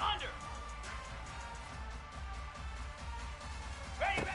under! Ready, ready!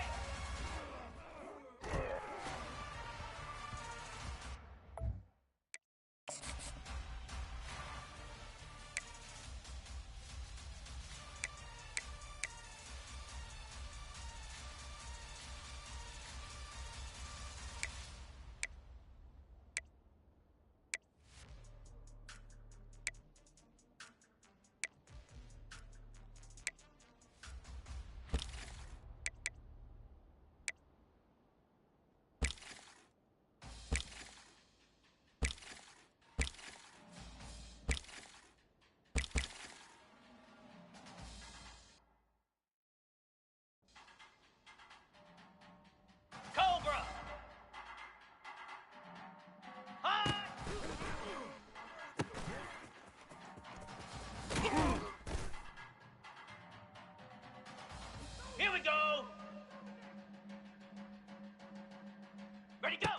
Cobra! Hi! Here we go! Ready, go!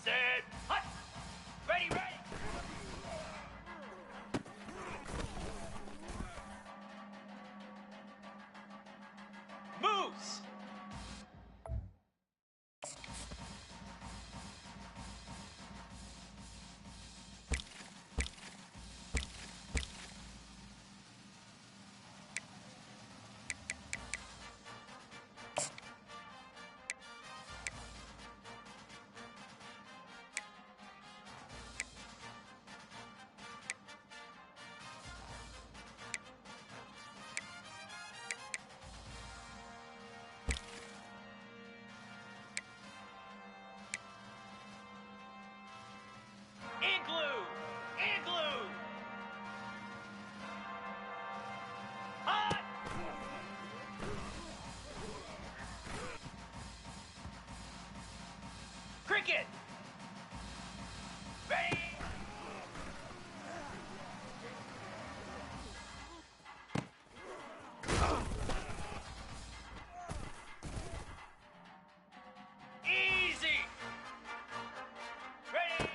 Set, hut! Ready, ready! Moves! Igloo! Igloo! Hot! Cricket! Ready! Easy! Ready!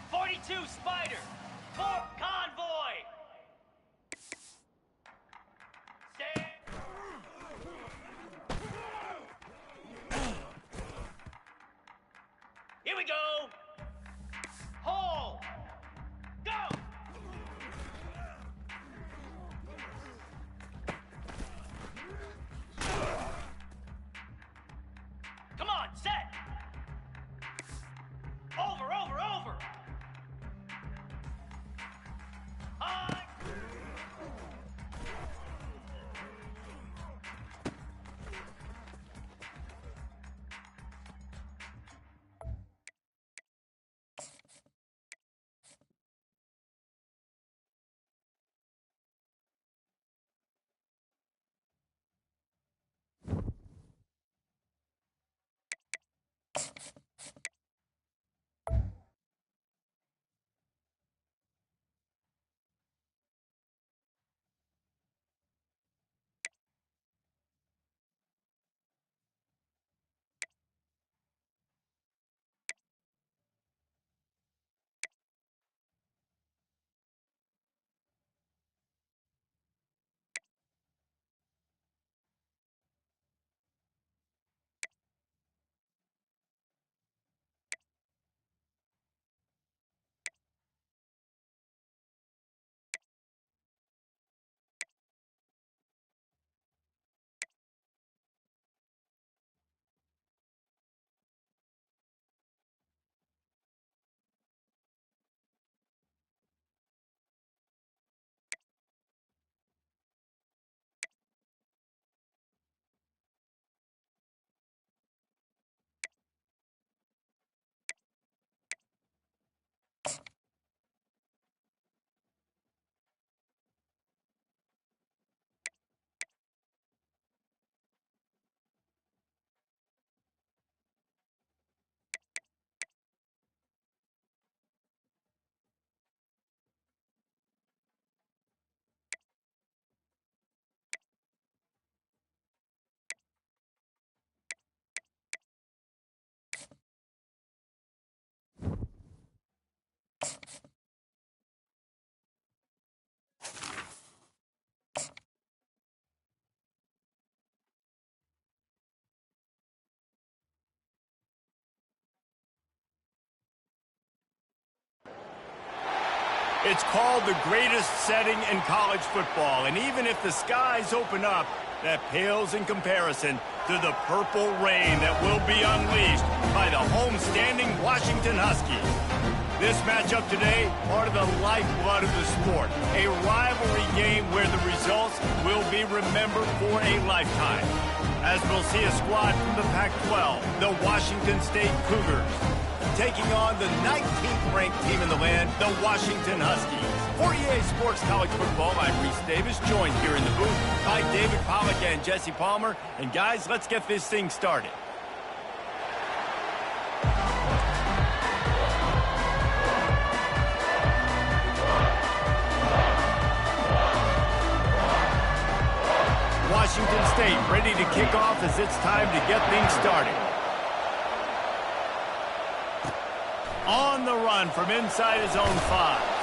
42 Spider! 4 Convoy! Stand! Here we go! Hole! Go! Come on, set! Over, over, over! High! It's called the greatest setting in college football, and even if the skies open up, that pales in comparison to the purple rain that will be unleashed by the homestanding Washington Huskies. This matchup today, part of the lifeblood of the sport, a rivalry game where the results will be remembered for a lifetime. As we'll see a squad from the Pac-12, the Washington State Cougars, taking on the 19th ranked team in the land, the Washington Huskies. For EA Sports College Football, I'm Reese Davis, joined here in the booth by David Pollack and Jesse Palmer. And guys, let's get this thing started. Washington State ready to kick off as it's time to get things started. On the run from inside his own 5.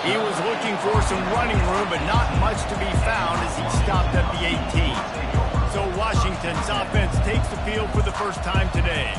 He was looking for some running room, but not much to be found as he stopped at the 18. So Washington's offense takes the field for the first time today.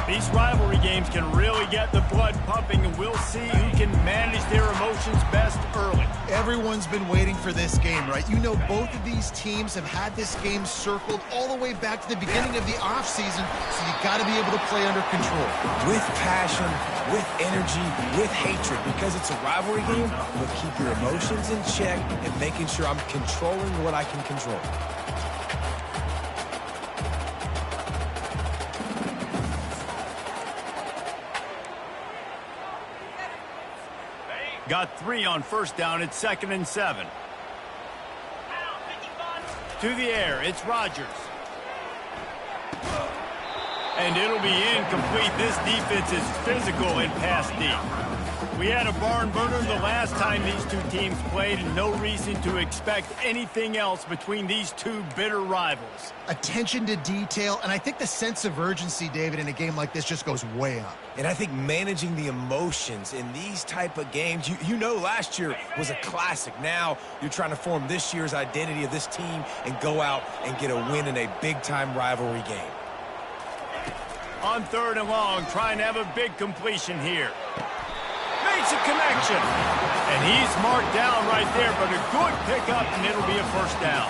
These rivalry games can really get the blood pumping, and we'll see who can manage their emotions best early. Everyone's been waiting for this game, right? You know, both of these teams have had this game circled all the way back to the beginning of the offseason, so you got to be able to play under control. With passion, with energy, with hatred, because it's a rivalry game, but keep your emotions in check and making sure I'm controlling what I can control. Got 3 on first down. It's 2nd and 7. To the air, it's Rodgers. And it'll be incomplete. This defense is physical and pass deep. We had a barn burner the last time these two teams played, and no reason to expect anything else between these two bitter rivals. Attention to detail, and I think the sense of urgency, David, in a game like this just goes way up. And I think managing the emotions in these type of games, you know last year was a classic. Now you're trying to form this year's identity of this team and go out and get a win in a big-time rivalry game. On 3rd and long, trying to have a big completion here. Makes a connection. And he's marked down right there, but a good pickup, and it'll be a first down.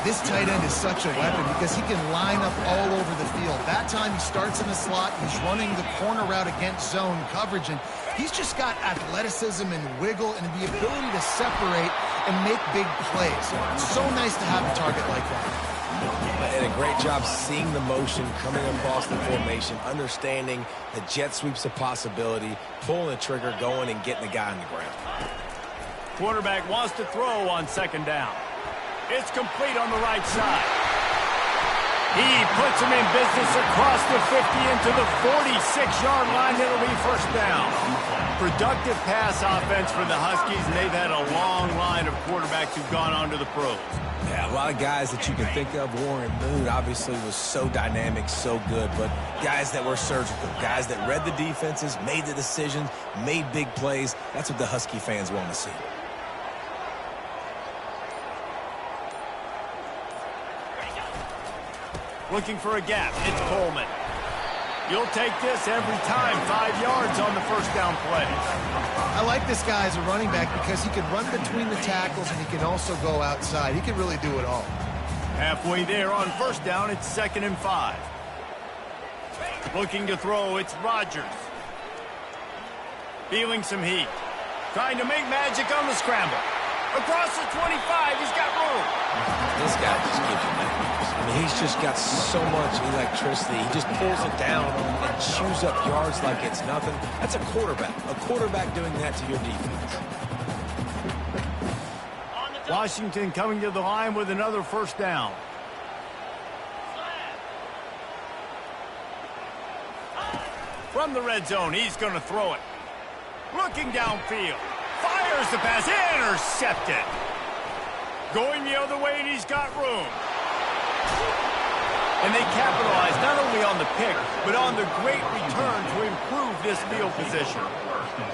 This tight end is such a weapon because he can line up all over the field. That time he starts in the slot, he's running the corner route against zone coverage, and he's just got athleticism and wiggle and the ability to separate and make big plays. It's so nice to have a target like that. And a great job seeing the motion coming across the formation, understanding the jet sweep's a possibility, pulling the trigger, going and getting the guy on the ground. Quarterback wants to throw on 2nd down. It's complete on the right side. He puts him in business across the 50 into the 46-yard line. It'll be first down. Productive pass offense for the Huskies, and they've had a long line of quarterbacks who've gone on to the pros. Yeah, a lot of guys that you can think of. Warren Moon obviously was so dynamic, so good, but guys that were surgical, guys that read the defenses, made the decisions, made big plays. That's what the Husky fans want to see. Looking for a gap. It's Coleman. You'll take this every time. 5 yards on the first down play. I like this guy as a running back because he can run between the tackles and he can also go outside. He can really do it all. Halfway there on first down, it's 2nd and 5. Looking to throw, it's Rodgers. Feeling some heat. Trying to make magic on the scramble. Across the 25, he's got room. This guy just gives you that. I mean, he's just got so much electricity. He just pulls it down and chews up yards like it's nothing. That's a quarterback. A quarterback doing that to your defense. Washington coming to the line with another first down. From the red zone, he's going to throw it. Looking downfield. Fires the pass. Intercepted. Going the other way, and he's got room. And they capitalize not only on the pick, but on the great return to improve this field position.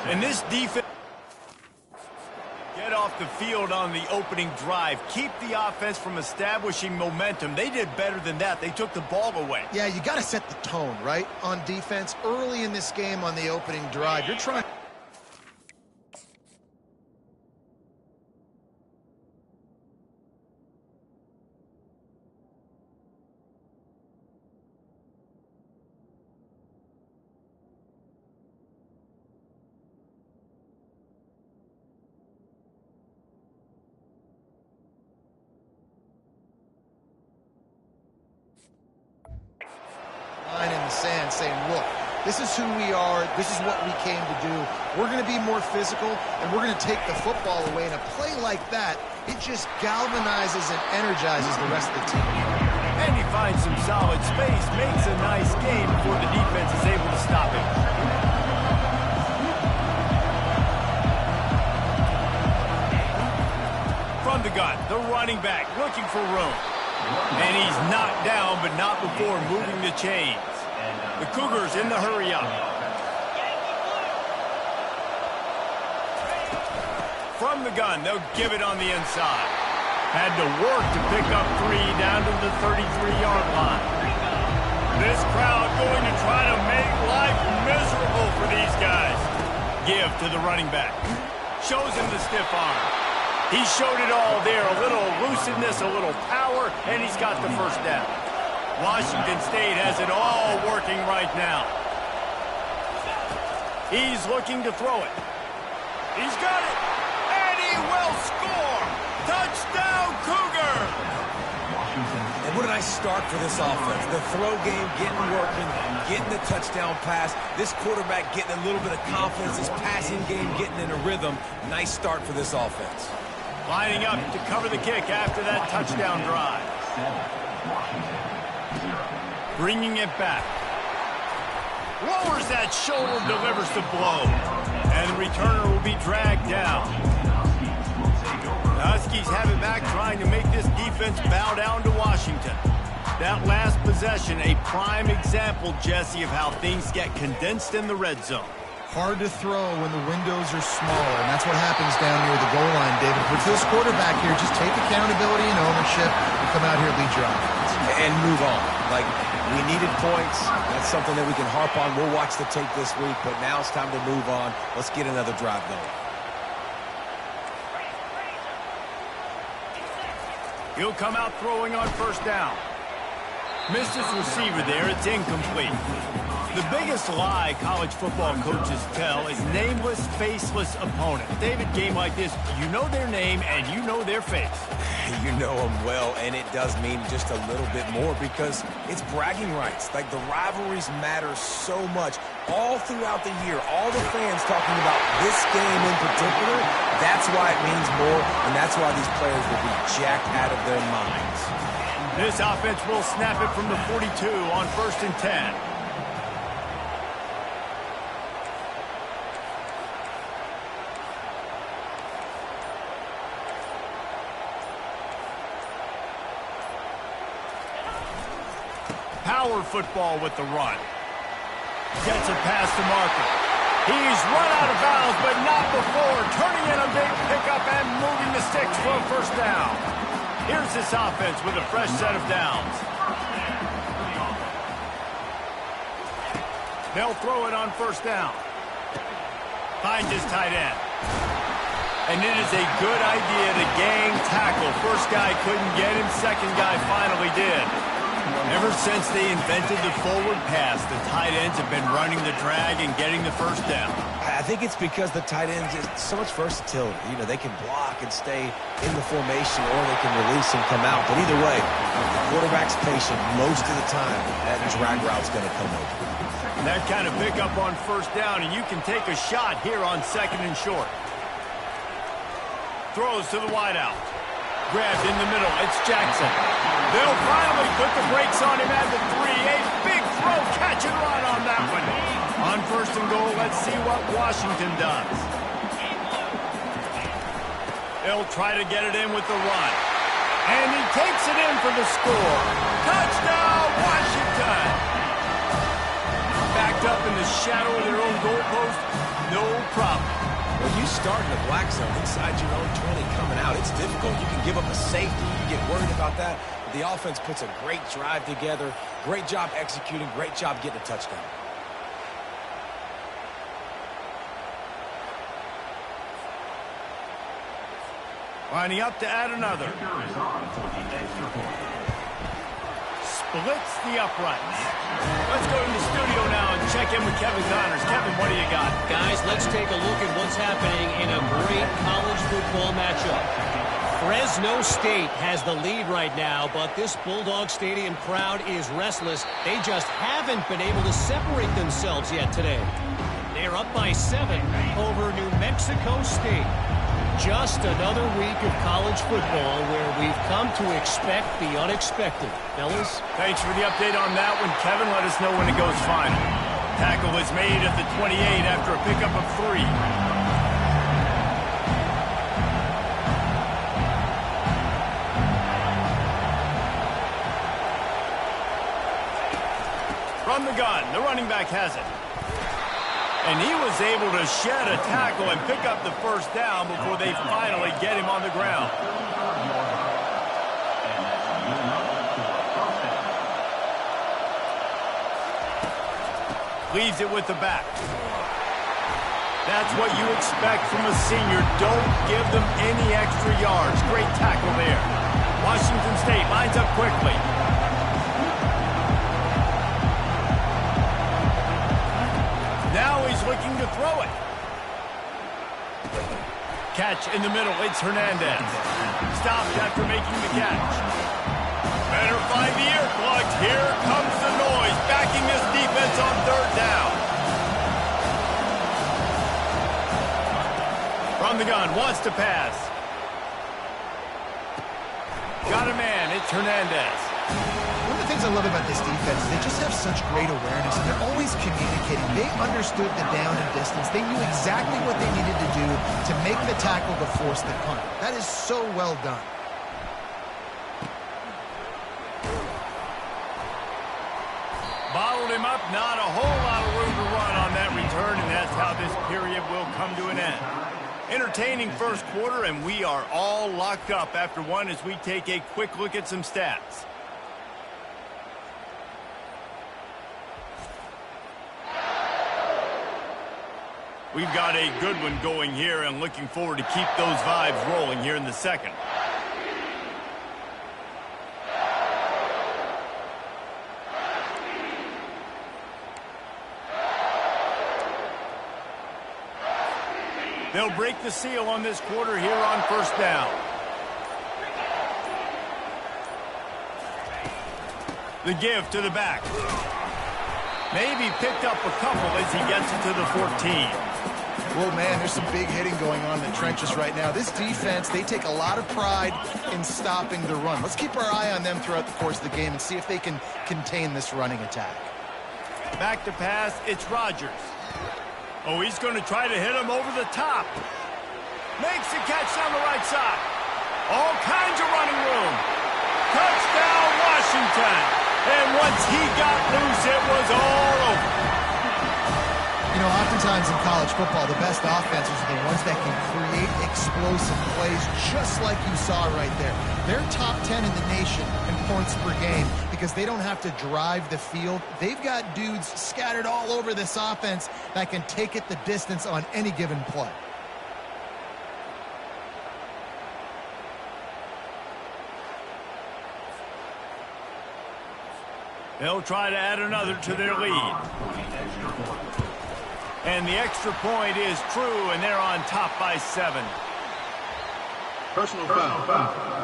And this defense get off the field on the opening drive. Keep the offense from establishing momentum. They did better than that. They took the ball away. Yeah, you got to set the tone, right? On defense, early in this game on the opening drive, you're trying. the sand saying, look, this is who we are. This is what we came to do. We're going to be more physical, and we're going to take the football away. And a play like that, it just galvanizes and energizes the rest of the team. And he finds some solid space, makes a nice game before the defense is able to stop him. From the gun, the running back looking for room. And he's knocked down, but not before moving the chains. The Cougars in the hurry up. From the gun, they'll give it on the inside. Had to work to pick up 3 down to the 33-yard line. This crowd going to try to make life miserable for these guys. Give to the running back. Shows him the stiff arm. He showed it all there. A little elusiveness, a little power, and he's got the first down. Washington State has it all working right now. He's looking to throw it. He's got it, and he will score! Touchdown, Cougar! And what did I start for this offense? The throw game getting working, getting the touchdown pass. This quarterback getting a little bit of confidence. This passing game getting in a rhythm. Nice start for this offense. Lining up to cover the kick after that touchdown drive. Bringing it back. Lowers that shoulder, delivers the blow. And the returner will be dragged down. The Huskies have it back, trying to make this defense bow down to Washington. That last possession, a prime example, Jesse, of how things get condensed in the red zone. Hard to throw when the windows are smaller, and that's what happens down near the goal line, David. For this quarterback here, just take accountability and ownership and come out here and lead your offense. And move on. Like, we needed points. That's something that we can harp on. We'll watch the tape this week, but now it's time to move on. Let's get another drive going. He'll come out throwing on first down. Missed his receiver there. It's incomplete. The biggest lie college football coaches tell is nameless, faceless opponent. David, game like this, you know their name and you know their face. You know them well, and it does mean just a little bit more because it's bragging rights. Like, the rivalries matter so much all throughout the year. All the fans talking about this game in particular, that's why it means more, and that's why these players will be jacked out of their minds. This offense will snap it from the 42 on 1st and 10. Power football with the run. Gets it past the marker. He's run out of bounds, but not before. Turning in a big pickup and moving the sticks for a first down. Here's this offense with a fresh set of downs. They'll throw it on first down. Finds his tight end. And it is a good idea to gang tackle. First guy couldn't get him. Second guy finally did. Ever since they invented the forward pass, the tight ends have been running the drag and getting the first down. I think it's because the tight ends is so much versatility. You know, they can block and stay in the formation, or they can release and come out. But either way, if the quarterback's patient, most of the time, that drag route's going to come over. That kind of pickup on first down, and you can take a shot here on 2nd and short. Throws to the wideout. Grabbed in the middle. It's Jackson. They'll finally put the brakes on him at the 3. A big throw, catch and run on that one. On 1st and goal, let's see what Washington does. They'll try to get it in with the run. And he takes it in for the score. Touchdown, Washington! Backed up in the shadow of their own goalpost, no problem. When you start in the black zone inside your own 20 coming out, it's difficult. You can give up a safety. You get worried about that. But the offense puts a great drive together. Great job executing. Great job getting a touchdown. Lining up to add another. Splits the uprights. Let's go to the studio now and check in with Kevin Connors. Kevin, what do you got? Guys, let's take a look at what's happening in a great college football matchup. Fresno State has the lead right now, but this Bulldog Stadium crowd is restless. They just haven't been able to separate themselves yet today. They're up by 7 over New Mexico State. Just another week of college football where we've come to expect the unexpected. Fellas? Thanks for the update on that one, Kevin. Let us know when it goes final. Tackle is made at the 28 after a pickup of 3. From the gun, the running back has it. And he was able to shed a tackle and pick up the first down before they finally get him on the ground. Leaves it with the back. That's what you expect from a senior. Don't give them any extra yards. Great tackle there. Washington State lines up quickly. Now he's looking to throw it. Catch in the middle. It's Hernandez. Stopped after making the catch. Better find the ear plugs. Here comes the noise. Backing this defense on 3rd down. From the gun. Wants to pass. Got a man. It's Hernandez. One of the things I love about this defense is they just have such great awareness, and they're always communicating. They understood the down and distance. They knew exactly what they needed to do to make the tackle to force the punt. That is so well done. Bottled him up. Not a whole lot of room to run on that return, and that's how this period will come to an end. Entertaining first quarter, and we are all locked up after one as we take a quick look at some stats. We've got a good one going here and looking forward to keep those vibes rolling here in the second. They'll break the seal on this quarter here on 1st down. The give to the back. Maybe picked up a couple as he gets it to the 14. Well, man, there's some big hitting going on in the trenches right now. This defense, they take a lot of pride in stopping the run. Let's keep our eye on them throughout the course of the game and see if they can contain this running attack. Back to pass, it's Rodgers. Oh, he's going to try to hit him over the top. Makes the catch down the right side. All kinds of running room. Touchdown, Washington. And once he got loose, it was all over. You know, oftentimes in college football, the best offenses are the ones that can create explosive plays, just like you saw right there. They're top 10 in the nation in points per game because they don't have to drive the field. They've got dudes scattered all over this offense that can take it the distance on any given play. They'll try to add another to their lead. And the extra point is true, and they're on top by 7. Personal foul.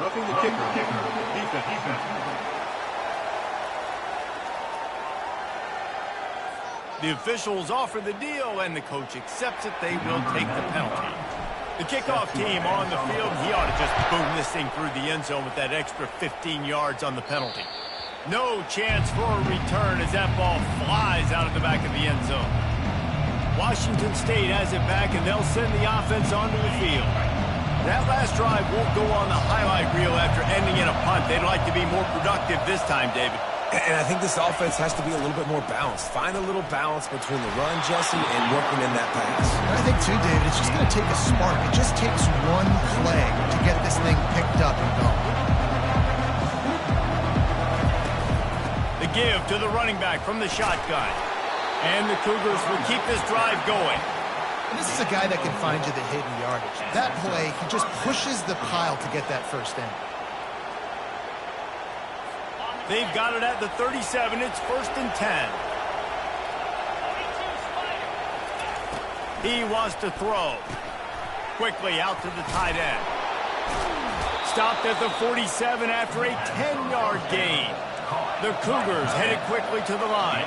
Roughing the kicker. Defense. The officials offer the deal, and the coach accepts it. They will take the penalty. The kickoff team on the field, he ought to just boom this thing through the end zone with that extra 15 yards on the penalty. No chance for a return as that ball flies out of the back of the end zone. Washington State has it back, and they'll send the offense onto the field. That last drive won't go on the highlight reel after ending in a punt. They'd like to be more productive this time, David. And I think this offense has to be a little bit more balanced. Find a little balance between the run, Jesse, and working in that pass. And I think, too, David, it's just going to take a spark. It just takes one play to get this thing picked up and going. The give to the running back from the shotgun. And the Cougars will keep this drive going. And this is a guy that can find you the hidden yardage. That play, he just pushes the pile to get that first down. They've got it at the 37. It's 1st and 10. He wants to throw. Quickly out to the tight end. stopped at the 47 after a 10-yard gain. The Cougars headed quickly to the line.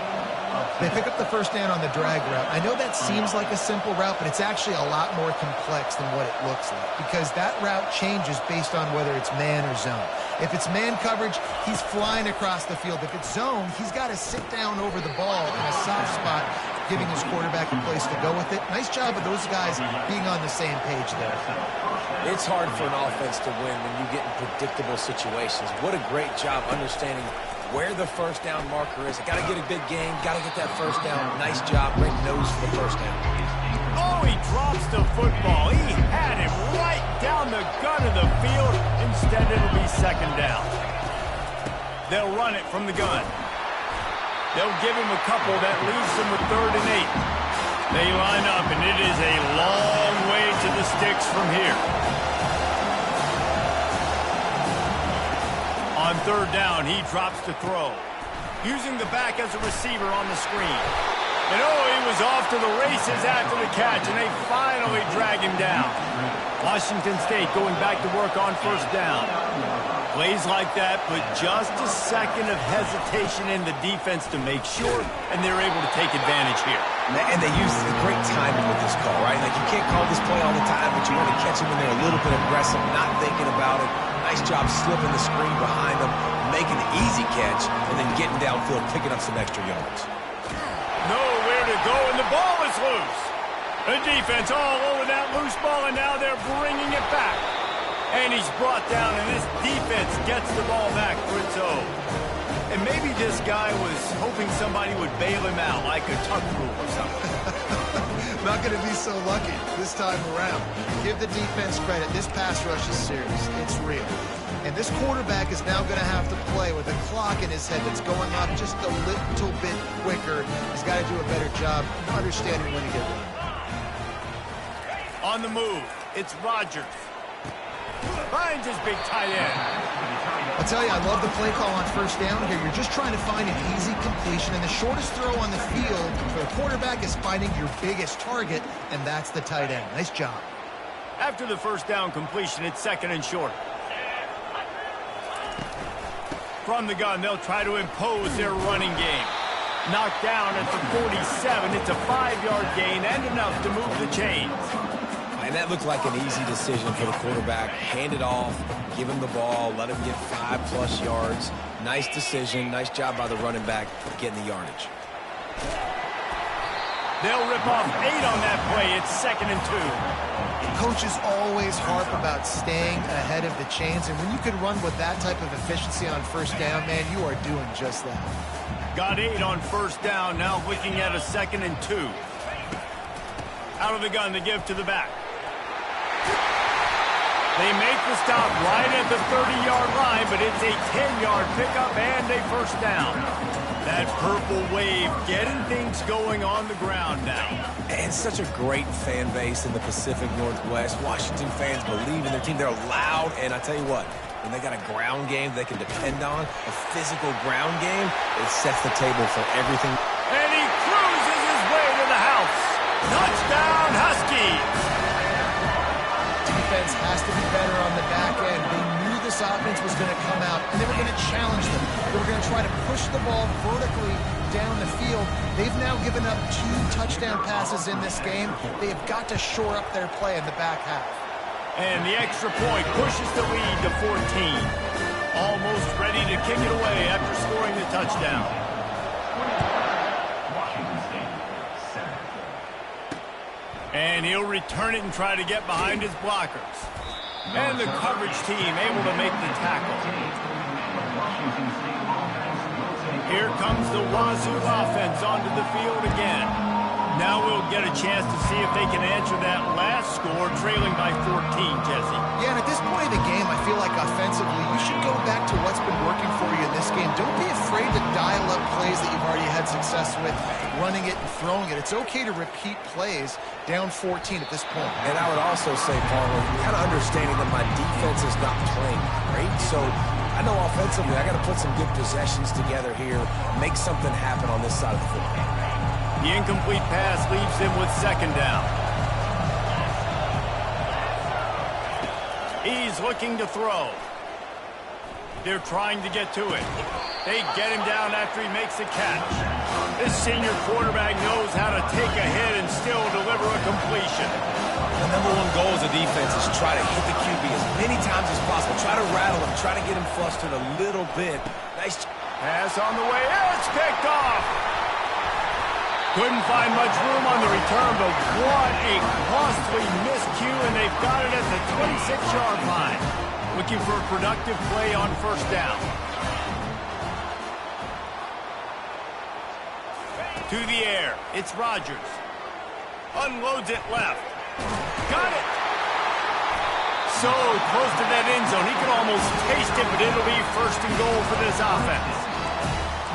They pick up the first down on the drag route. I know that seems like a simple route, but it's actually a lot more complex than what it looks like because that route changes based on whether it's man or zone. If it's man coverage, he's flying across the field. If it's zone, he's got to sit down over the ball in a soft spot, giving his quarterback a place to go with it. Nice job of those guys being on the same page there. It's hard for an offense to win when you get in predictable situations. What a great job understanding where the first down marker is. I got to get a big game, got to get that first down. Nice job, great nose for the first down. Oh, he drops the football. He had him right down the gun of the field. Instead, it'll be second down. They'll run it from the gun. They'll give him a couple that leaves him with 3rd and 8. They line up, and it is a long way to the sticks from here. On 3rd down, he drops to throw. Using the back as a receiver on the screen. And oh, he was off to the races after the catch, and they finally drag him down. Washington State going back to work on first down. Plays like that, but just a second of hesitation in the defense to make sure, and they're able to take advantage here. And they use the great timing with this call, right? Like, you can't call this play all the time, but you want to catch them when they're a little bit aggressive, not thinking about it. Nice job slipping the screen behind them, making the easy catch, and then getting downfield, picking up some extra yards. Nowhere to go, and the ball is loose. The defense all over that loose ball, and now they're bringing it back. And he's brought down, and this defense gets the ball back for its own. And maybe this guy was hoping somebody would bail him out, like a tuck rule or something. Not going to be so lucky this time around. Give the defense credit. This pass rush is serious. It's real. And this quarterback is now going to have to play with a clock in his head that's going up just a little bit quicker. He's got to do a better job understanding when to get ready. On the move, it's Rodgers. Finds his big tight end. I'll tell you, I love the play call on first down here. You're just trying to find an easy completion, and the shortest throw on the field for the quarterback is finding your biggest target, and that's the tight end. Nice job. After the first down completion, it's 2nd and short. From the gun, they'll try to impose their running game. Knocked down at the 47. It's a 5-yard gain and enough to move the chains. And that looked like an easy decision for the quarterback. Hand it off, give him the ball, let him get 5+ yards. Nice decision. Nice job by the running back getting the yardage. They'll rip off 8 on that play. It's 2nd and 2. Coaches always harp about staying ahead of the chains, and when you can run with that type of efficiency on first down, man, you are doing just that. Got 8 on first down. Now looking at a 2nd and 2. Out of the gun to give to the back. They make the stop right at the 30-yard line, but it's a 10-yard pickup and a first down. That purple wave getting things going on the ground now. And such a great fan base in the Pacific Northwest. Washington fans believe in their team. They're loud, and I tell you what, when they got a ground game they can depend on, a physical ground game, it sets the table for everything. And he cruises his way to the house. Touchdown, Huskies! Defense has to be better on the back end. They knew this offense was going to come out, and they were going to challenge them. They were going to try to push the ball vertically down the field. They've now given up 2 touchdown passes in this game. They have got to shore up their play in the back half. And the extra point pushes the lead to 14. Almost ready to kick it away after scoring the touchdown. And he'll return it and try to get behind his blockers. And the coverage team able to make the tackle. Here comes the Wazoo offense onto the field again. Now we'll get a chance to see if they can answer that last score, trailing by 14, Jesse. Yeah, and at this point in the game, I feel like offensively, you should go back to what's been working for you in this game. Don't be afraid to dial up plays that you've already had success with, running it and throwing it. It's okay to repeat plays down 14 at this point. And I would also say, Paul, kind of understanding that my defense is not playing great, so I know offensively I got to put some good possessions together here, make something happen on this side of the football. The incomplete pass leaves him with 2nd down. He's looking to throw. They're trying to get to it. They get him down after he makes the catch. This senior quarterback knows how to take a hit and still deliver a completion. The number one goal as a defense is try to hit the QB as many times as possible. Try to rattle him. Try to get him flustered a little bit. Nice pass on the way. It's picked off. Couldn't find much room on the return, but what a costly miscue, and they've got it at the 26-yard line. Looking for a productive play on first down. To the air, it's Rodgers. Unloads it left. Got it! So close to that end zone, he can almost taste it, but it'll be first and goal for this offense.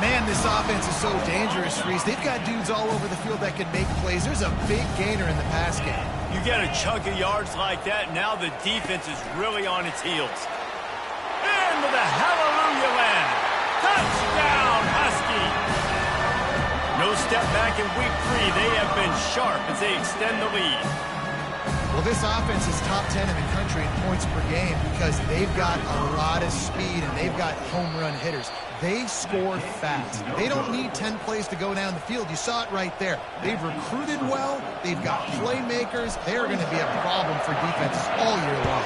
Man, this offense is so dangerous, Reese. They've got dudes all over the field that can make plays. There's a big gainer in the pass game. You get a chunk of yards like that, now the defense is really on its heels. Into the hallelujah land. Touchdown, Husky! No step back in week 3. They have been sharp as they extend the lead. Well, this offense is top 10 in the country in points per game because they've got a lot of speed and they've got home run hitters. They score fast. They don't need 10 plays to go down the field. You saw it right there. They've recruited well. They've got playmakers. They're going to be a problem for defenses all year long.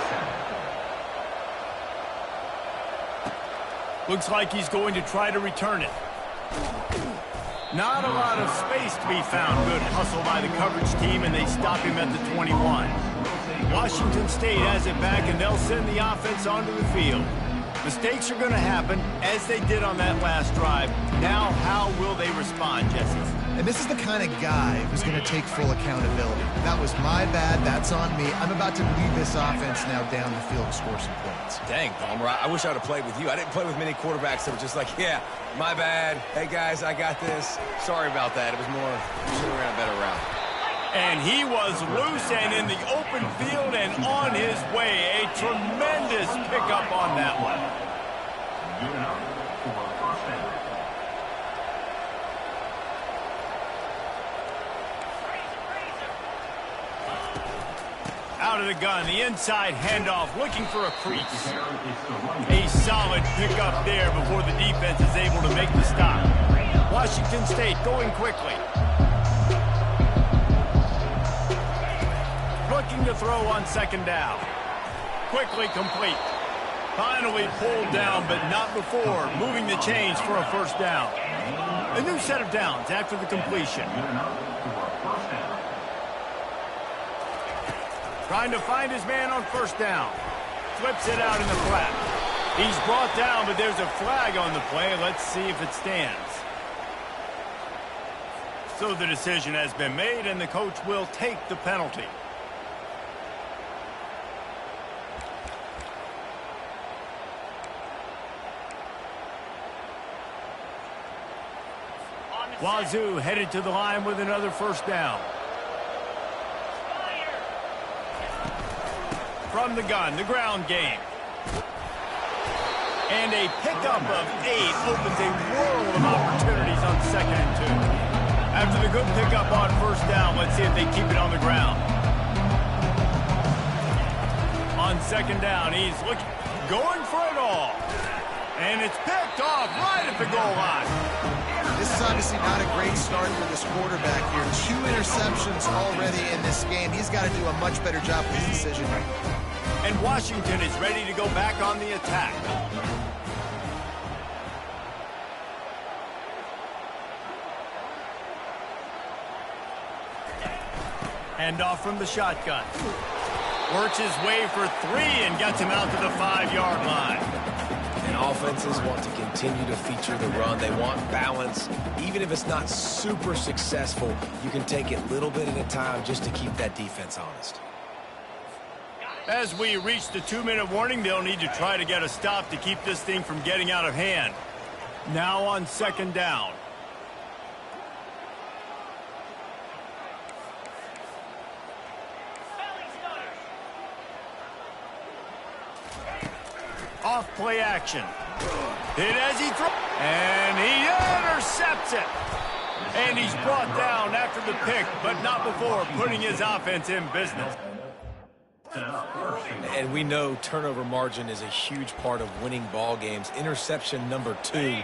Looks like he's going to try to return it. Not a lot of space to be found. Good hustle by the coverage team, and they stop him at the 21. Washington State has it back, and they'll send the offense onto the field. Mistakes are going to happen, as they did on that last drive. Now, how will they respond, Jesse? And this is the kind of guy who's going to take full accountability. That was my bad. That's on me. I'm about to lead this offense now down the field to score some points. Dang, Palmer, I wish I would have played with you. I didn't play with many quarterbacks that were just like, yeah, my bad. Hey, guys, I got this. Sorry about that. It was more, should have ran a better route. And he was loose and in the open field and on his way. A tremendous pickup on that one. Out of the gun, the inside handoff, looking for a crease. A solid pickup there before the defense is able to make the stop. Washington State going quickly. Looking to throw on second down. Quickly complete. Finally pulled down, but not before moving the chains for a first down. A new set of downs after the completion. Trying to find his man on first down. Flips it out in the flat. He's brought down, but there's a flag on the play. Let's see if it stands. So the decision has been made, and the coach will take the penalty. Wazoo headed to the line with another first down. From the gun, the ground game. And a pickup of 8 opens a world of opportunities on 2nd and 2. After the good pickup on first down, let's see if they keep it on the ground. On second down, he's going for it all. And it's picked off right at the goal line. This is obviously not a great start for this quarterback here. 2 interceptions already in this game. He's got to do a much better job with his decision. And Washington is ready to go back on the attack. Hand off from the shotgun. Works his way for 3 and gets him out to the 5-yard line. And offenses want to continue to feature the run. They want balance. Even if it's not super successful, you can take it little bit at a time just to keep that defense honest. As we reach the 2-minute warning, they'll need to try to get a stop to keep this thing from getting out of hand. Now on second down. Off play action. Hit as he throws. And he intercepts it. And he's brought down after the pick, but not before putting his offense in business. And we know turnover margin is a huge part of winning ball games. Interception number 2.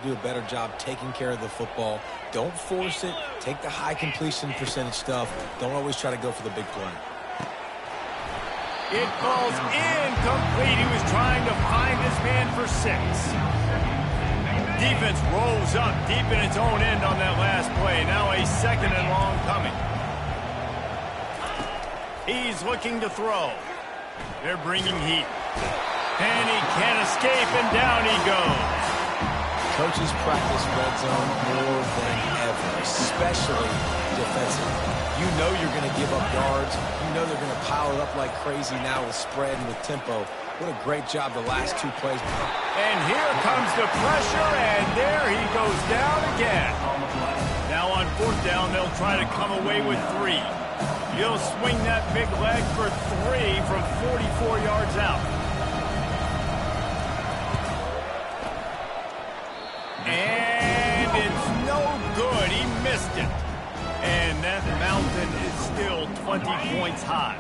Do a better job taking care of the football. Don't force it. Take the high completion percentage stuff. Don't always try to go for the big play. It falls incomplete. He was trying to find his man for 6. Defense rolls up deep in its own end on that last play. Now a 2nd and long coming. He's looking to throw. They're bringing heat. And he can't escape, and down he goes. Coaches practice red zone more than ever, especially defensively. You know you're going to give up yards. You know they're going to pile it up like crazy now with spread and with tempo. What a great job the last 2 plays. And here comes the pressure, and there he goes down again. Now on 4th down, they'll try to come away with 3. He'll swing that big leg for 3 from 44 yards out. And it's no good. He missed it. And that mountain is still 20 points high.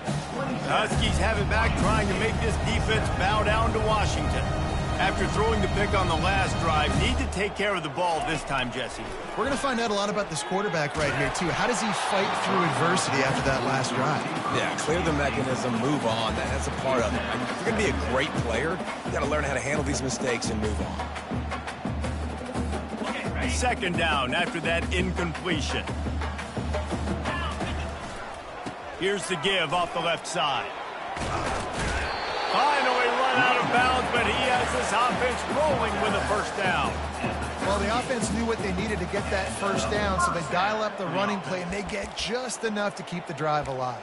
Huskies have it back, trying to make this defense bow down to Washington. After throwing the pick on the last drive, need to take care of the ball this time, Jesse. We're going to find out a lot about this quarterback right here, too. How does he fight through adversity after that last drive? Yeah, clear the mechanism, move on. That's a part of it. If you're going to be a great player, you got to learn how to handle these mistakes and move on. 2nd down after that incompletion. Here's the give off the left side. Finally run out of bounds, but he has this offense rolling with a 1st down. Well, the offense knew what they needed to get that 1st down, so they dial up the running play, and they get just enough to keep the drive alive.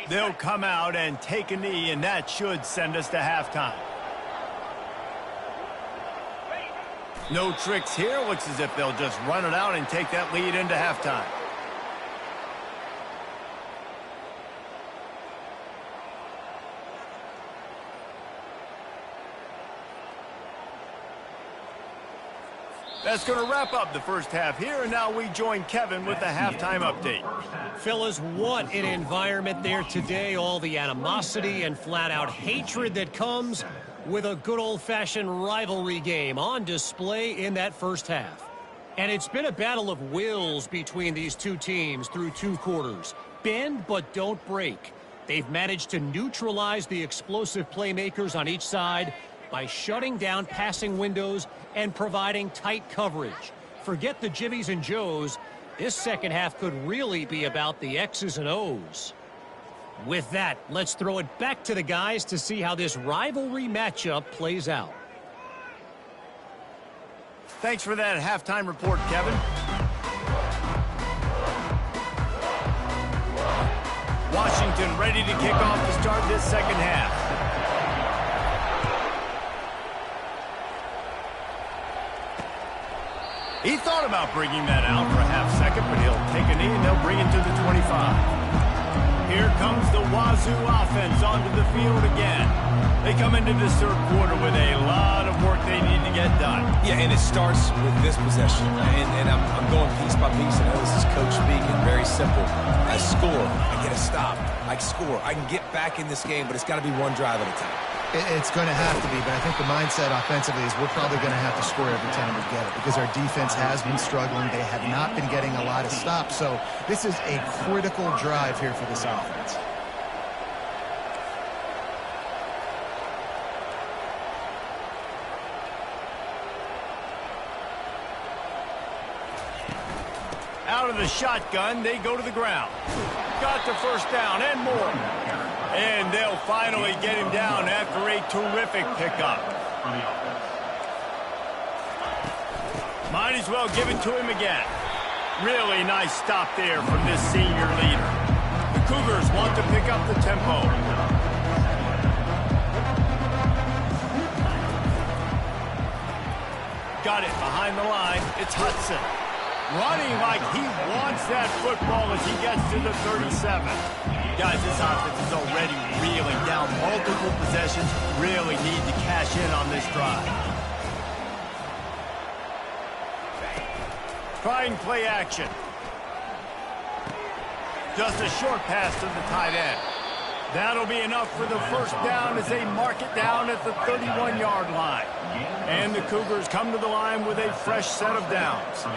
They'll come out and take a knee, and that should send us to halftime. No tricks here. Looks as if they'll just run it out and take that lead into halftime. That's going to wrap up the first half here, and now we join Kevin with the halftime update. Fellas, what an environment there today. All the animosity and flat-out hatred that comes with a good old-fashioned rivalry game on display in that first half. And it's been a battle of wills between these two teams through 2 quarters. Bend but don't break. They've managed to neutralize the explosive playmakers on each side by shutting down passing windows and providing tight coverage. Forget the Jimmies and Joes. This second half could really be about the X's and O's. With that, let's throw it back to the guys to see how this rivalry matchup plays out. Thanks for that halftime report, Kevin. Washington ready to kick off to start this second half. He thought about bringing that out for a half second, but he'll take a knee and they'll bring it to the 25. Here comes the Wazoo offense onto the field again. They come into this third quarter with a lot of work they need to get done. Yeah, and it starts with this possession. And I'm going piece by piece. I know this is coach speaking. Very simple. I score. I get a stop. I score. I can get back in this game, but it's got to be one drive at a time. It's going to have to be, but I think the mindset offensively is we're probably going to have to score every time we get it because our defense has been struggling. They have not been getting a lot of stops, so this is a critical drive here for this offense. out of the shotgun, they go to the ground. Got the first down and more. And they'll finally get him down after a terrific pickup. Might as well give it to him again. Really nice stop there from this senior leader. The Cougars want to pick up the tempo. Got it behind the line. It's Hudson. Running like he wants that football as he gets to the 37. Guys, this offense is already reeling down multiple possessions. Really need to cash in on this drive. Trying play action. Just a short pass to the tight end. That'll be enough for the first down as they mark it down at the 31-yard line. And the Cougars come to the line with a fresh set of downs.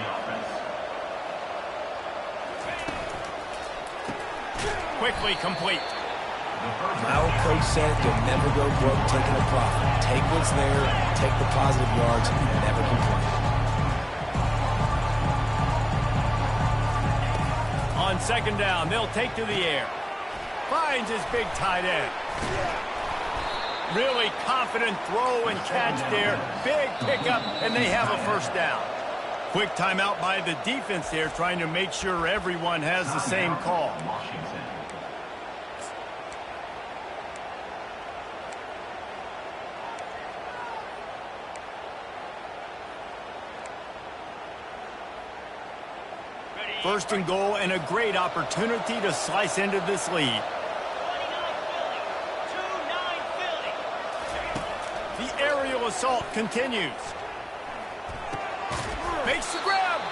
Quickly complete. My old coach said you'll never go broke taking a profit. Take what's there, take the positive yards, and never complain. On second down, they'll take to the air. Finds his big tight end. Really confident throw and catch there. Big pickup, and they have a first down. Quick timeout by the defense there, trying to make sure everyone has the same call. First and goal, and a great opportunity to slice into this lead. 29 Philly. The aerial assault continues. Makes the grab.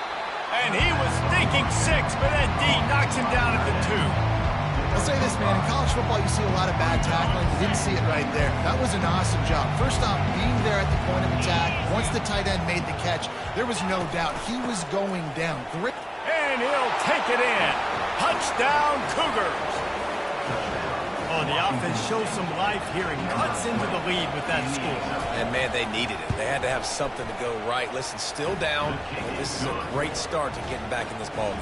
And he was thinking 6, but that D knocks him down at the 2. I'll say this, man. In college football, you see a lot of bad tackling. You didn't see it right there. That was an awesome job. First off, being there at the point of attack. Once the tight end made the catch, there was no doubt he was going down. Great. And he'll take it in. Touchdown, Cougars. Oh, the offense shows some life here and cuts into the lead with that score. And, man, they needed it. They had to have something to go right. Listen, still down, but this is a great start to getting back in this ballgame.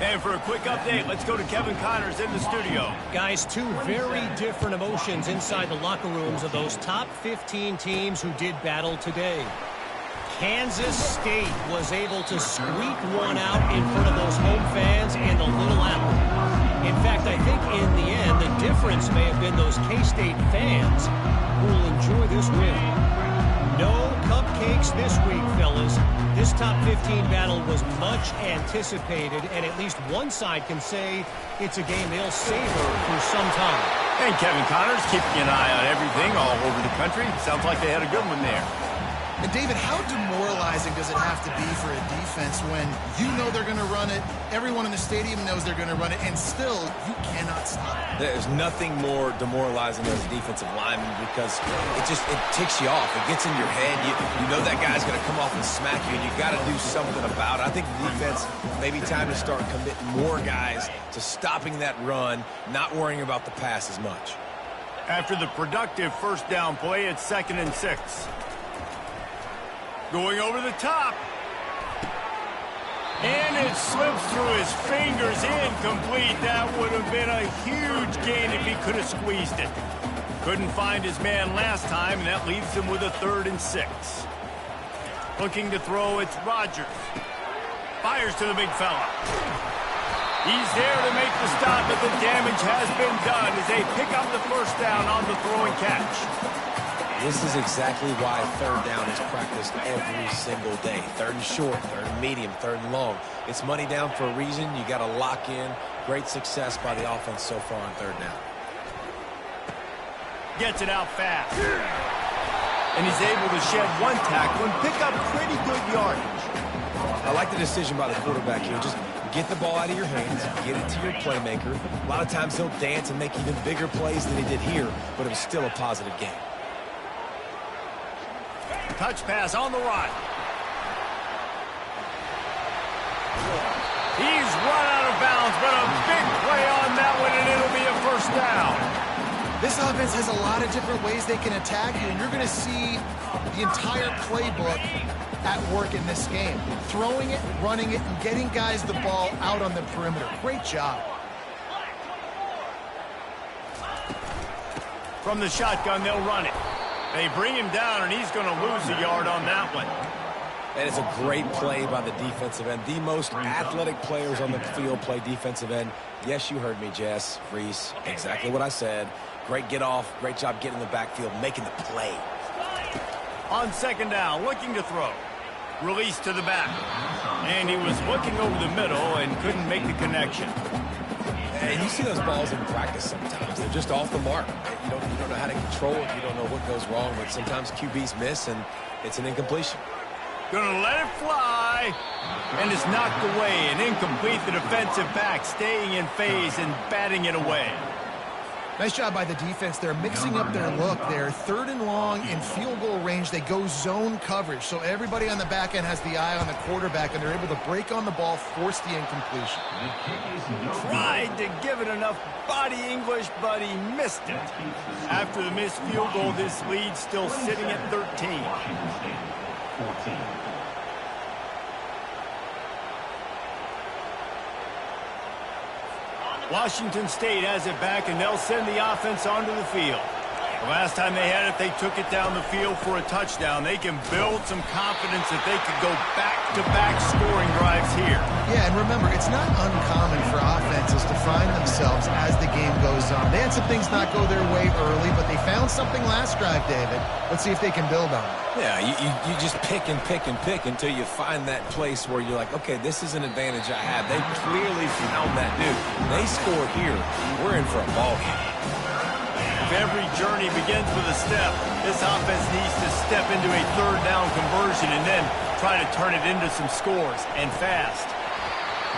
And for a quick update, let's go to Kevin Connors in the studio. Guys, two very different emotions inside the locker rooms of those top 15 teams who did battle today. Kansas State was able to squeak one out in front of those home fans in the Little Apple. In fact, I think in the end, the difference may have been those K-State fans who will enjoy this win. No cupcakes this week, fellas. This top 15 battle was much anticipated, and at least one side can say it's a game they'll savor for some time. And Kevin Connors keeping an eye on everything all over the country. Sounds like they had a good one there. And, David, how demoralizing does it have to be for a defense when you know they're going to run it, everyone in the stadium knows they're going to run it, and still you cannot stop it? There's nothing more demoralizing as a defensive lineman because it ticks you off. It gets in your head. You know that guy's going to come off and smack you, and you got to do something about it. I think the defense, maybe time to start committing more guys to stopping that run, not worrying about the pass as much. After the productive first down play, it's 2nd and 6. Going over the top. And it slips through his fingers, incomplete. That would have been a huge gain if he could have squeezed it. Couldn't find his man last time, and that leaves him with a 3rd and 6. Looking to throw, it's Rodgers. Fires to the big fella. He's there to make the stop, but the damage has been done as they pick up the first down on the throw and catch. This is exactly why 3rd down is practiced every single day. 3rd and short, 3rd and medium, 3rd and long. It's money down for a reason. You got to lock in. Great success by the offense so far on 3rd down. Gets it out fast. And he's able to shed one tackle and pick up pretty good yardage. I like the decision by the quarterback here. Just get the ball out of your hands, get it to your playmaker. A lot of times he'll dance and make even bigger plays than he did here, but it was still a positive game. Touch pass on the run. He's run out of bounds, but a big play on that one, and it'll be a first down. This This offense has a lot of different ways they can attack you, and you're going to see the entire playbook at work in this game. Throwing it, running it, and getting guys the ball out on the perimeter. Great job. From the shotgun, they'll run it. They bring him down, and he's going to lose a yard on that one. That is a great play by the defensive end. The most athletic players on the field play defensive end. Yes, you heard me, Jess, Reese. Exactly what I said. Great get off. Great job getting in the backfield, making the play. On second down, looking to throw. Release to the back. And he was looking over the middle and couldn't make the connection. And you see those balls in practice sometimes. They're just off the mark. You don't know how to control it. You don't know what goes wrong. But sometimes QBs miss, and it's an incompletion. Gonna let it fly. And it's knocked away and incomplete. The defensive back staying in phase and batting it away. Nice job by the defense. They're mixing up their look there. 3rd and long in field goal range. They go zone coverage. So everybody on the back end has the eye on the quarterback, and they're able to break on the ball, force the incompletion. Tried to give it enough body English, but he missed it. After the missed field goal, this lead still sitting at 13. Washington State has it back, and they'll send the offense onto the field. The last time they had it, they took it down the field for a touchdown. They can build some confidence that they could go back-to-back scoring drives here. Yeah, and remember, it's not uncommon for offenses to find themselves as the game goes on. They had some things not go their way early, but they found something last drive, David. Let's see if they can build on it. Yeah, you just pick and pick and pick until you find that place where you're like, okay, this is an advantage I have. They clearly found that dude. They score here, we're in for a ball game. If every journey begins with a step, this offense needs to step into a 3rd down conversion and then try to turn it into some scores, and fast.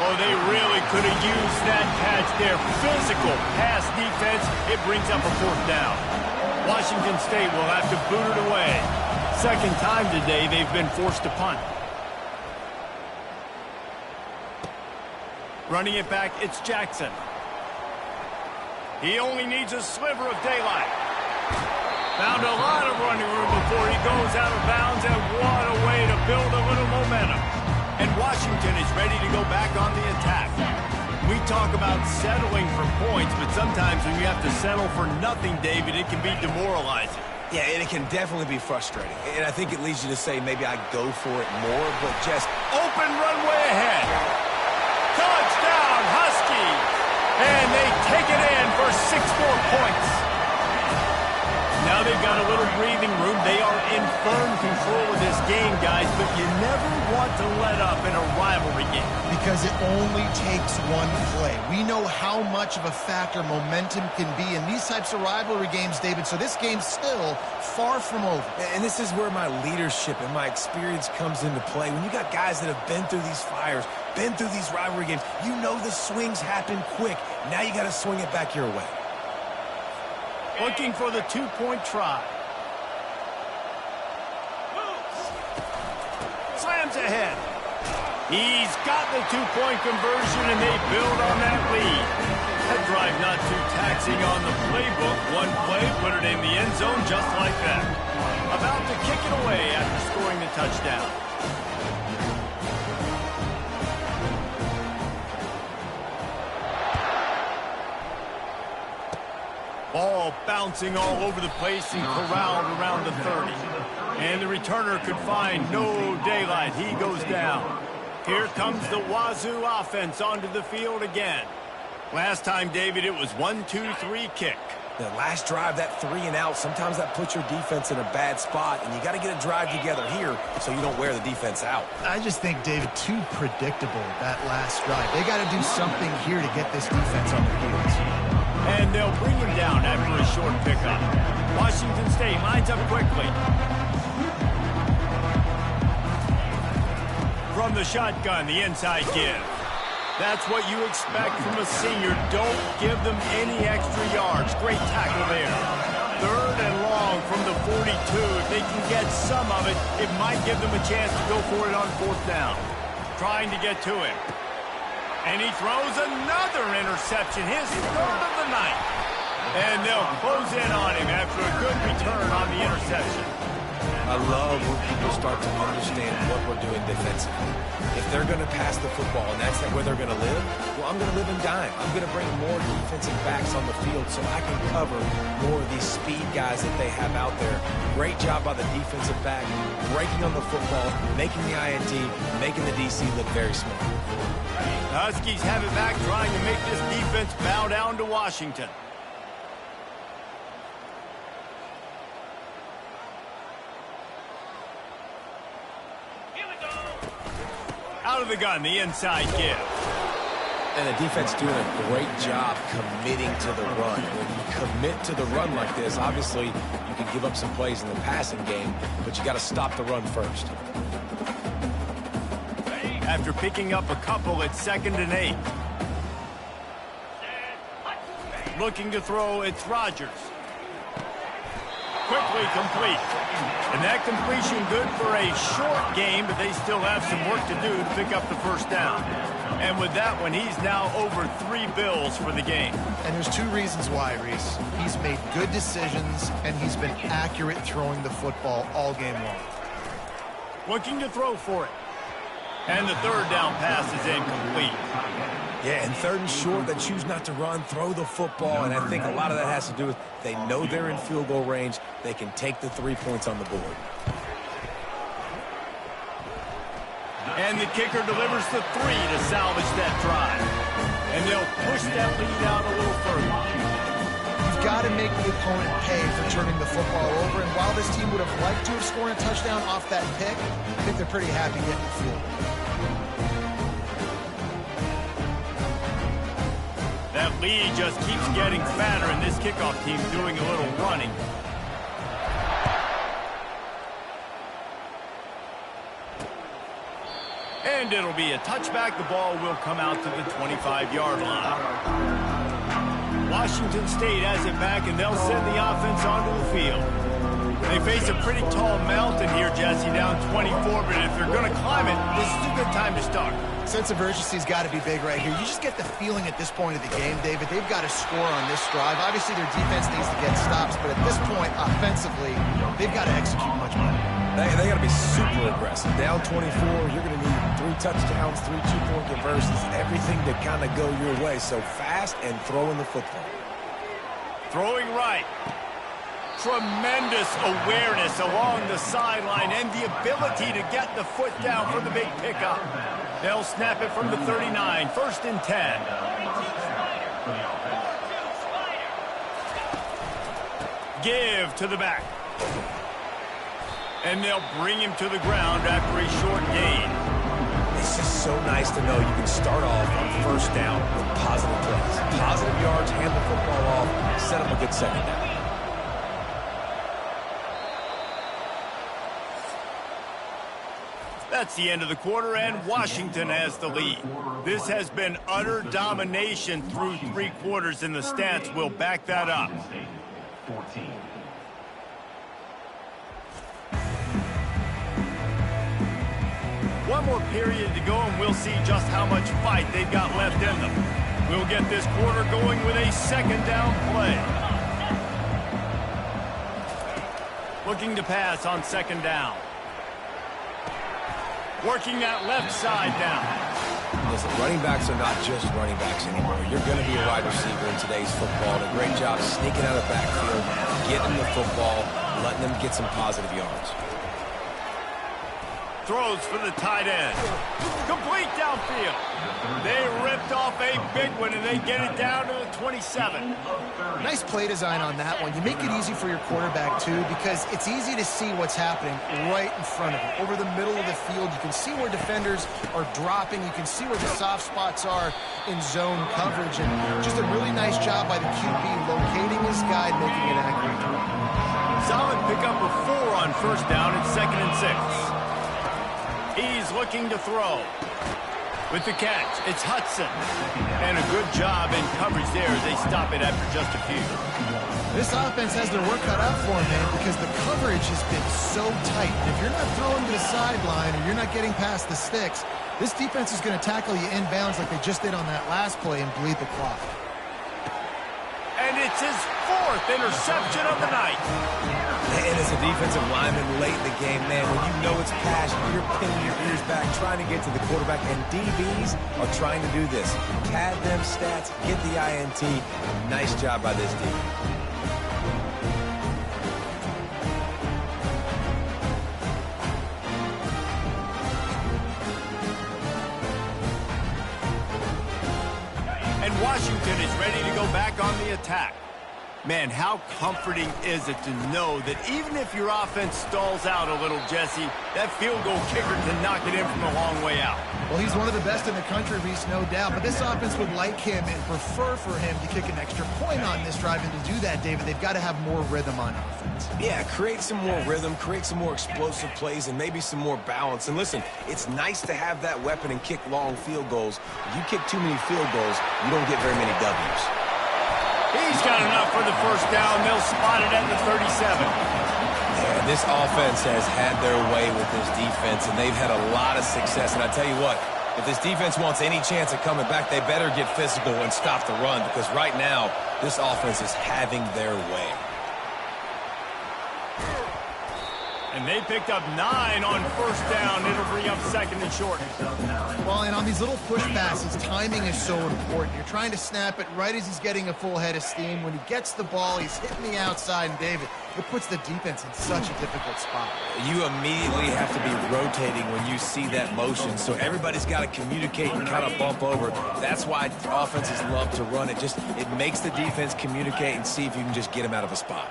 Oh, they really could have used that catch there. Physical pass defense. It brings up a 4th down. Washington State will have to boot it away. 2nd time today they've been forced to punt. Running it back, it's Jackson. He only needs a sliver of daylight. Found a lot of running room before he goes out of bounds, and what a way to build a little momentum. And Washington is ready to go back on the attack. We talk about settling for points, but sometimes when you have to settle for nothing, David, it can be demoralizing. Yeah, and it can definitely be frustrating. And I think it leads you to say maybe I go for it more, but just open runway ahead. Touchdown, Huskies! And they take it in for 6 more points. Now they've got a little breathing room. They are in firm control of this game, guys, but you never want to let up in a rivalry game. Because it only takes one play. We know how much of a factor momentum can be in these types of rivalry games, David, so this game's still far from over. And this is where my leadership and my experience comes into play. When you got guys that have been through these fires, been through these rivalry games, you know the swings happen quick. Now you got to swing it back your way. Looking for the 2-point try. Slams ahead. He's got the 2-point conversion, and they build on that lead. That drive not too taxing on the playbook. One play, put it in the end zone just like that. About to kick it away after scoring the touchdown. Ball bouncing all over the place and corralled around the 30. And the returner could find no daylight. He goes down. Here comes the Wazoo offense onto the field again. Last time, David, it was 1-2-3 kick. The last drive, that 3 and out, sometimes that puts your defense in a bad spot, and you got to get a drive together here so you don't wear the defense out. I just think, David, too predictable, that last drive. They got to do something here to get this defense on their heels. And they'll bring him down after a short pickup. Washington State lines up quickly. From the shotgun, the inside give. That's what you expect from a senior. Don't give them any extra yards. Great tackle there. 3rd and long from the 42. If they can get some of it, it might give them a chance to go for it on 4th down. Trying to get to him. And he throws another interception, his 3rd of the night. And they'll close in on him after a good return on the interception. I love when people start to understand what we're doing defensively. If they're going to pass the football and that's where they're going to live, well, I'm going to live in dime. I'm going to bring more defensive backs on the field so I can cover more of these speed guys that they have out there. Great job by the defensive back, breaking on the football, making the INT, making the DC look very smart. The Huskies have it back, trying to make this defense bow down to Washington. Out of the gun, the inside give. And the defense doing a great job committing to the run. When you commit to the run like this, obviously you can give up some plays in the passing game, but you got to stop the run first. After picking up a couple, it's 2nd and 8. Looking to throw, it's Rodgers. Quickly complete. And that completion good for a short game, but they still have some work to do to pick up the first down. And with that one, he's now over 3 bills for the game. And there's 2 reasons why, Reese. He's made good decisions, and he's been accurate throwing the football all game long. Looking to throw for it. And the 3rd down pass is incomplete. Yeah, and 3rd and short, they choose not to run, throw the football, and I think a lot of that has to do with they know they're in field goal range. They can take the 3 points on the board. And the kicker delivers the 3 to salvage that drive. And they'll push that lead out a little further. You've got to make the opponent pay for turning the football over, and while this team would have liked to have scored a touchdown off that pick, I think they're pretty happy getting the field. That lead just keeps getting fatter, and this kickoff team doing a little running. And it'll be a touchback. The ball will come out to the 25-yard line. Washington State has it back, and they'll send the offense onto the field. They face a pretty tall mountain here, Jesse, down 24, but if they're going to climb it, this is a good time to start. Sense of urgency's got to be big right here. You just get the feeling at this point of the game, David, they've got to score on this drive. Obviously, their defense needs to get stops, but at this point, offensively, they've got to execute much better. They got to be super aggressive. Down 24, you're going to need 3 touchdowns, 3 two-point conversions, everything to kind of go your way. So fast and throwing the football. Throwing right. Tremendous awareness along the sideline and the ability to get the foot down for the big pickup. They'll snap it from the 39, 1st and 10. Give to the back. And they'll bring him to the ground after a short gain. It's just so nice to know you can start off on 1st down with positive plays. Positive yards, hand the football off, set up a good 2nd down. That's the end of the quarter, and Washington has the lead. This has been utter domination through 3 quarters, and the stats will back that up. 14. One more period to go, and we'll see just how much fight they've got left in them. We'll get this quarter going with a 2nd down play. Looking to pass on 2nd down. Working that left side down. Listen, running backs are not just running backs anymore. You're going to be a wide receiver in today's football. And a great job sneaking out of the backfield, getting the football, letting them get some positive yards. Throws for the tight end. Complete downfield. They ripped off a big one, and they get it down to the 27. Nice play design on that one. You make it easy for your quarterback, too, because it's easy to see what's happening right in front of you. Over the middle of the field, you can see where defenders are dropping. You can see where the soft spots are in zone coverage. And just a really nice job by the QB locating his guy and making it accurate. Solid pickup of 4 on 1st down and 2nd and 6. He's looking to throw. With the catch, it's Hudson. And a good job in coverage there as they stop it after just a few. This offense has their work cut out for them, man, because the coverage has been so tight. And if you're not throwing to the sideline or you're not getting past the sticks, this defense is going to tackle you inbounds like they just did on that last play and bleed the clock. And it's That's his 4th interception of the night. And as a defensive lineman late in the game, man, when you know it's passion, you're pinning your ears back, trying to get to the quarterback, and DBs are trying to do this. Pad them stats, get the INT. Nice job by this defense. And Washington is ready to go back on the attack. Man, how comforting is it to know that even if your offense stalls out a little, Jesse, that field goal kicker can knock it in from a long way out. Well, he's one of the best in the country, Reese, no doubt. But this offense would like him and prefer for him to kick an extra point on this drive. And to do that, David, they've got to have more rhythm on offense. Yeah, create some more rhythm, create some more explosive plays, and maybe some more balance. And listen, it's nice to have that weapon and kick long field goals. If you kick too many field goals, you don't get very many W's. He's got enough for the first down. They'll spot it at the 37. Yeah, this offense has had their way with this defense, and they've had a lot of success. And I tell you what, if this defense wants any chance of coming back, they better get physical and stop the run, because right now, this offense is having their way. And they picked up 9 on first down. It'll bring up 2nd and short. Well, and on these little push passes, timing is so important. You're trying to snap it right as he's getting a full head of steam. When he gets the ball, he's hitting the outside, and David, it puts the defense in such a difficult spot. You immediately have to be rotating when you see that motion, so everybody's got to communicate and kind of bump over. That's why offenses love to run it. It makes the defense communicate and see if you can just get him out of a spot.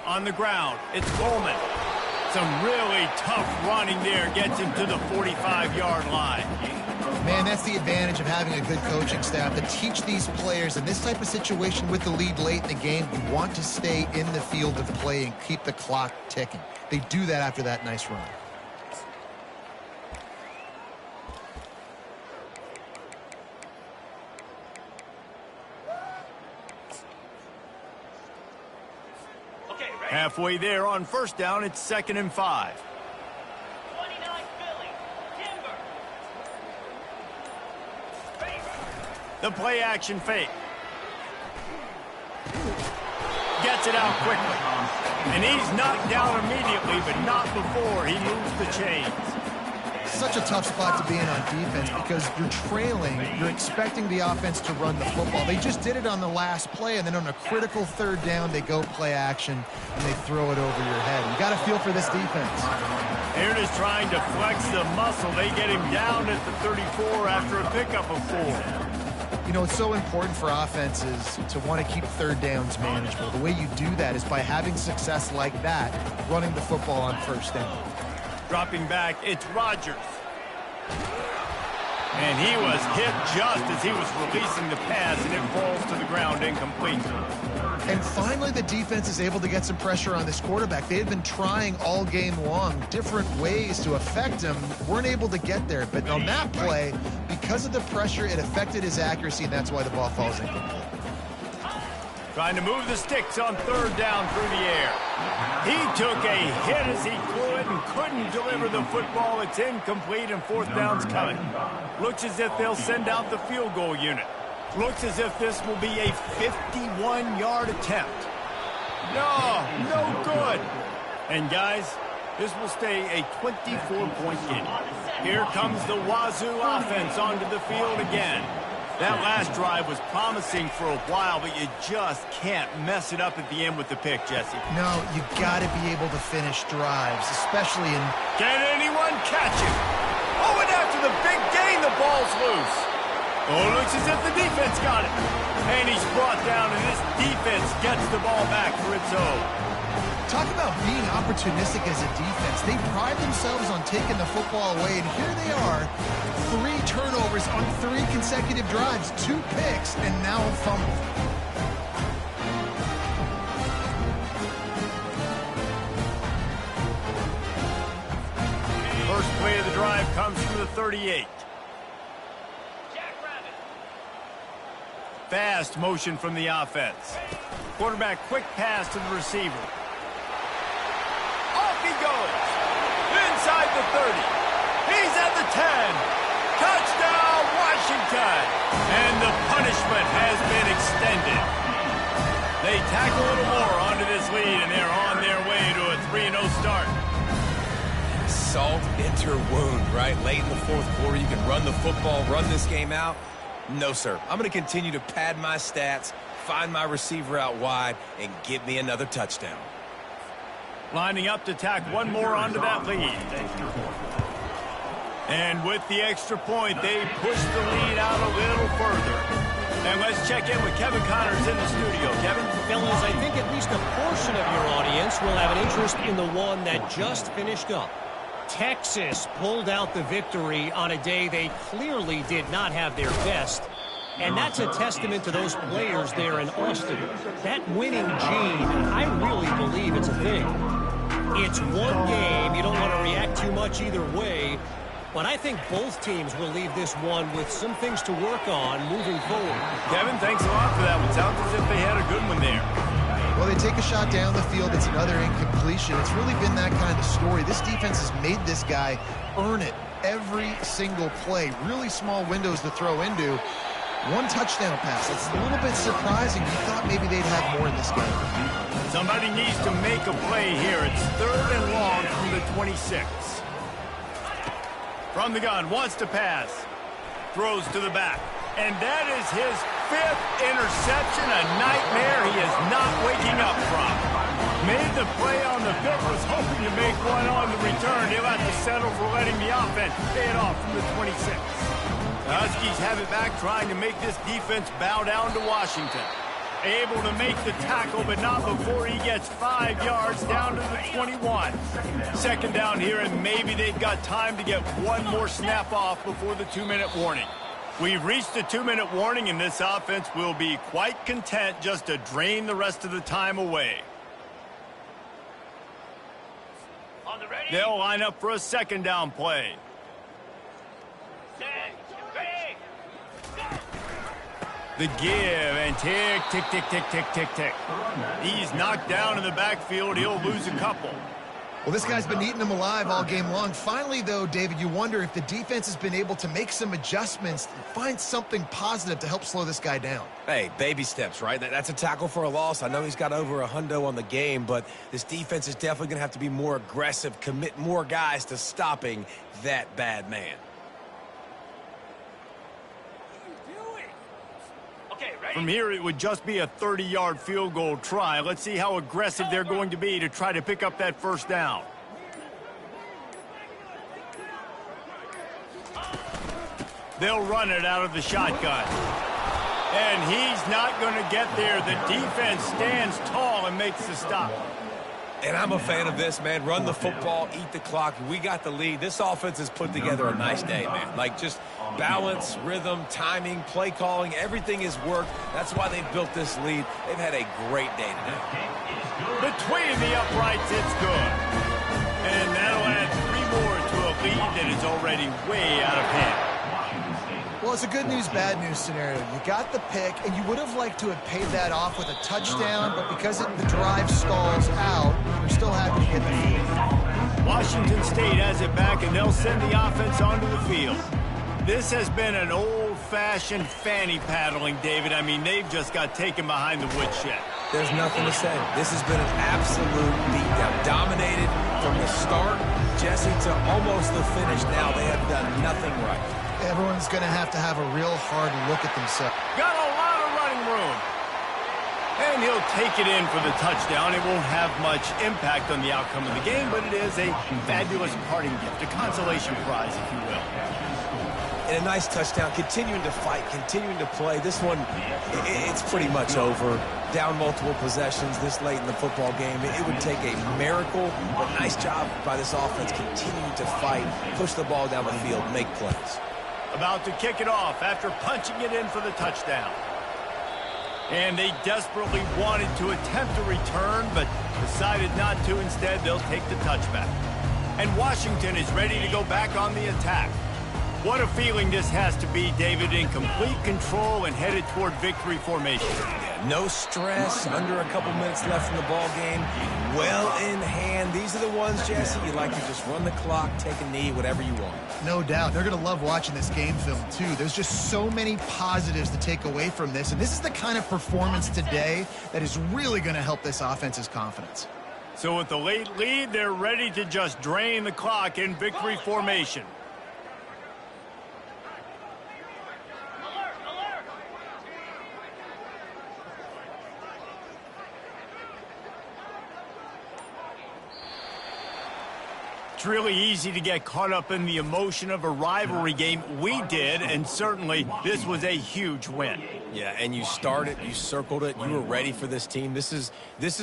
On the ground, it's Coleman. Some really tough running there gets him to the 45-yard line. Man, that's the advantage of having a good coaching staff to teach these players in this type of situation with the lead late in the game. You want to stay in the field of play and keep the clock ticking. They do that after that nice run. Halfway there on first down, it's 2nd and 5. 29 Philly. Timber. The play action fake. Gets it out quickly. And he's knocked down immediately, but not before he moves the chains. Such a tough spot to be in on defense because you're trailing, you're expecting the offense to run the football. They just did it on the last play, and then on a critical 3rd down, they go play action, and they throw it over your head. You got to feel for this defense. They're just trying to flex the muscle. They get him down at the 34 after a pickup of 4. You know, it's so important for offenses to want to keep 3rd downs manageable. The way you do that is by having success like that, running the football on 1st down. Dropping back, it's Rodgers. And he was hit just as he was releasing the pass, and it falls to the ground incomplete. And finally, the defense is able to get some pressure on this quarterback. They had been trying all game long different ways to affect him, weren't able to get there. But on that play, because of the pressure, it affected his accuracy, and that's why the ball falls incomplete. Trying to move the sticks on 3rd down through the air. He took a hit as he threw it and couldn't deliver the football. It's incomplete, and 4th down's coming. Looks as if they'll send out the field goal unit. Looks as if this will be a 51-yard attempt. No good. And guys, this will stay a 24-point game. Here comes the Wazoo offense onto the field again. That last drive was promising for a while, but you just can't mess it up at the end with the pick, Jesse. No, you got to be able to finish drives, especially in... Can anyone catch him? Oh, and after the big gain, the ball's loose. Oh, looks as if the defense got it. And he's brought down, and this defense gets the ball back for its own. Talk about being opportunistic as a defense. They pride themselves on taking the football away, and here they are, 3 turnovers on 3 consecutive drives, 2 picks, and now a fumble. First play of the drive comes from the 38. Fast motion from the offense. Quarterback quick pass to the receiver. Off he goes. Inside the 30. He's at the 10. Touchdown, Washington. And the punishment has salt into wound, right? Late in the fourth quarter, you can run the football, run this game out. No, sir. I'm going to continue to pad my stats, find my receiver out wide, and get me another touchdown. Lining up to tack one more onto that lead. And with the extra point, they push the lead out a little further. And let's check in with Kevin Connors in the studio. Kevin? Fellas, I think at least a portion of your audience will have an interest in the one that just finished up. Texas pulled out the victory on a day they clearly did not have their best. And that's a testament to those players there in Austin. That winning gene, I really believe it's a thing. It's one game. You don't want to react too much either way. But I think both teams will leave this one with some things to work on moving forward. Kevin, thanks a lot for that one. Sounds as if they had a good one there. Well, they take a shot down the field. It's another incompletion. It's really been that kind of story. This defense has made this guy earn it every single play. Really small windows to throw into. One touchdown pass. It's a little bit surprising. You thought maybe they'd have more in this game. Somebody needs to make a play here. It's 3rd and long from the 26. From the gun, wants to pass. Throws to the back. And that is his 5th interception, a nightmare he is not waking up from. Made the play on the 5th, was hoping to make one on the return. He'll have to settle for letting the offense pay it off from the 26. The Huskies have it back, trying to make this defense bow down to Washington. Able to make the tackle, but not before he gets 5 yards down to the 21. 2nd down here, and maybe they've got time to get one more snap off before the 2-minute warning. We've reached the 2-minute warning, and this offense will be quite content just to drain the rest of the time away. On the ready. They'll line up for a 2nd down play. Set. Ready. Go. The give, and tick, tick, tick, tick, tick, tick, tick. He's knocked down in the backfield. He'll lose a couple. Well, this guy's been eating them alive all game long. Finally, though, David, you wonder if the defense has been able to make some adjustments, find something positive to help slow this guy down. Hey, baby steps, right? That's a tackle for a loss. I know he's got over a hundo on the game, but this defense is definitely going to have to be more aggressive, commit more guys to stopping that bad man. From here, it would just be a 30-yard field goal try. Let's see how aggressive they're going to be to try to pick up that 1st down. They'll run it out of the shotgun. And he's not going to get there. The defense stands tall and makes the stop. And I'm a fan of this, man. Run the football, eat the clock. We got the lead. This offense has put together a nice day, man. Like, just balance, rhythm, timing, play calling, everything has worked. That's why they've built this lead. They've had a great day today. Between the uprights, it's good. And that'll add 3 more to a lead that is already way out of hand. Well, it's a good news, bad news scenario. You got the pick, and you would have liked to have paid that off with a touchdown, but because the drive stalls out, you're still happy to get the field. Washington State has it back, and they'll send the offense onto the field. This has been an old-fashioned fanny paddling, David. I mean, they've just got taken behind the woodshed. There's nothing to say. This has been an absolute beatdown. Dominated from the start, Jesse, to almost the finish. Now they have done nothing right. Everyone's going to have a real hard look at themselves. Got a lot of running room. And he'll take it in for the touchdown. It won't have much impact on the outcome of the game, but it is a fabulous parting gift, a consolation prize, if you will. And a nice touchdown, continuing to fight, continuing to play. This one, it's pretty much over. Down multiple possessions this late in the football game. It would take a miracle, but nice job by this offense continuing to fight, push the ball down the field, make plays. About to kick it off after punching it in for the touchdown. And they desperately wanted to attempt a return, but decided not to. Instead, they'll take the touchback. And Washington is ready to go back on the attack. What a feeling this has to be, David, in complete control and headed toward victory formation. Yeah, no stress, under a couple minutes left in the ball game. Well in hand. These are the ones, Jesse, you like to just run the clock, take a knee, whatever you want. No doubt. They're going to love watching this game film, too. There's just so many positives to take away from this, and this is the kind of performance today that is really going to help this offense's confidence. So with the late lead, they're ready to just drain the clock in victory formation. It's really easy to get caught up in the emotion of a rivalry game. We did, and certainly this was a huge win. Yeah, and you started, you circled it, you were ready for this team. This is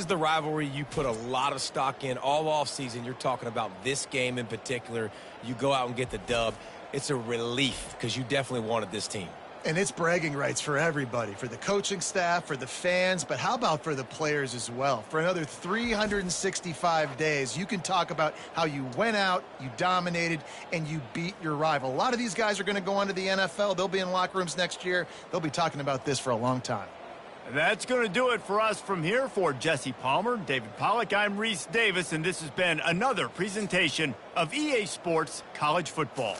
the rivalry you put a lot of stock in all offseason. You're talking about this game in particular. You go out and get the dub. It's a relief because you definitely wanted this team. And it's bragging rights for everybody, for the coaching staff, for the fans, but how about for the players as well? For another 365 days, you can talk about how you went out, you dominated, and you beat your rival. A lot of these guys are going to go on to the NFL. They'll be in locker rooms next year. They'll be talking about this for a long time. That's going to do it for us from here. For Jesse Palmer, David Pollack, I'm Reese Davis, and this has been another presentation of EA Sports College Football.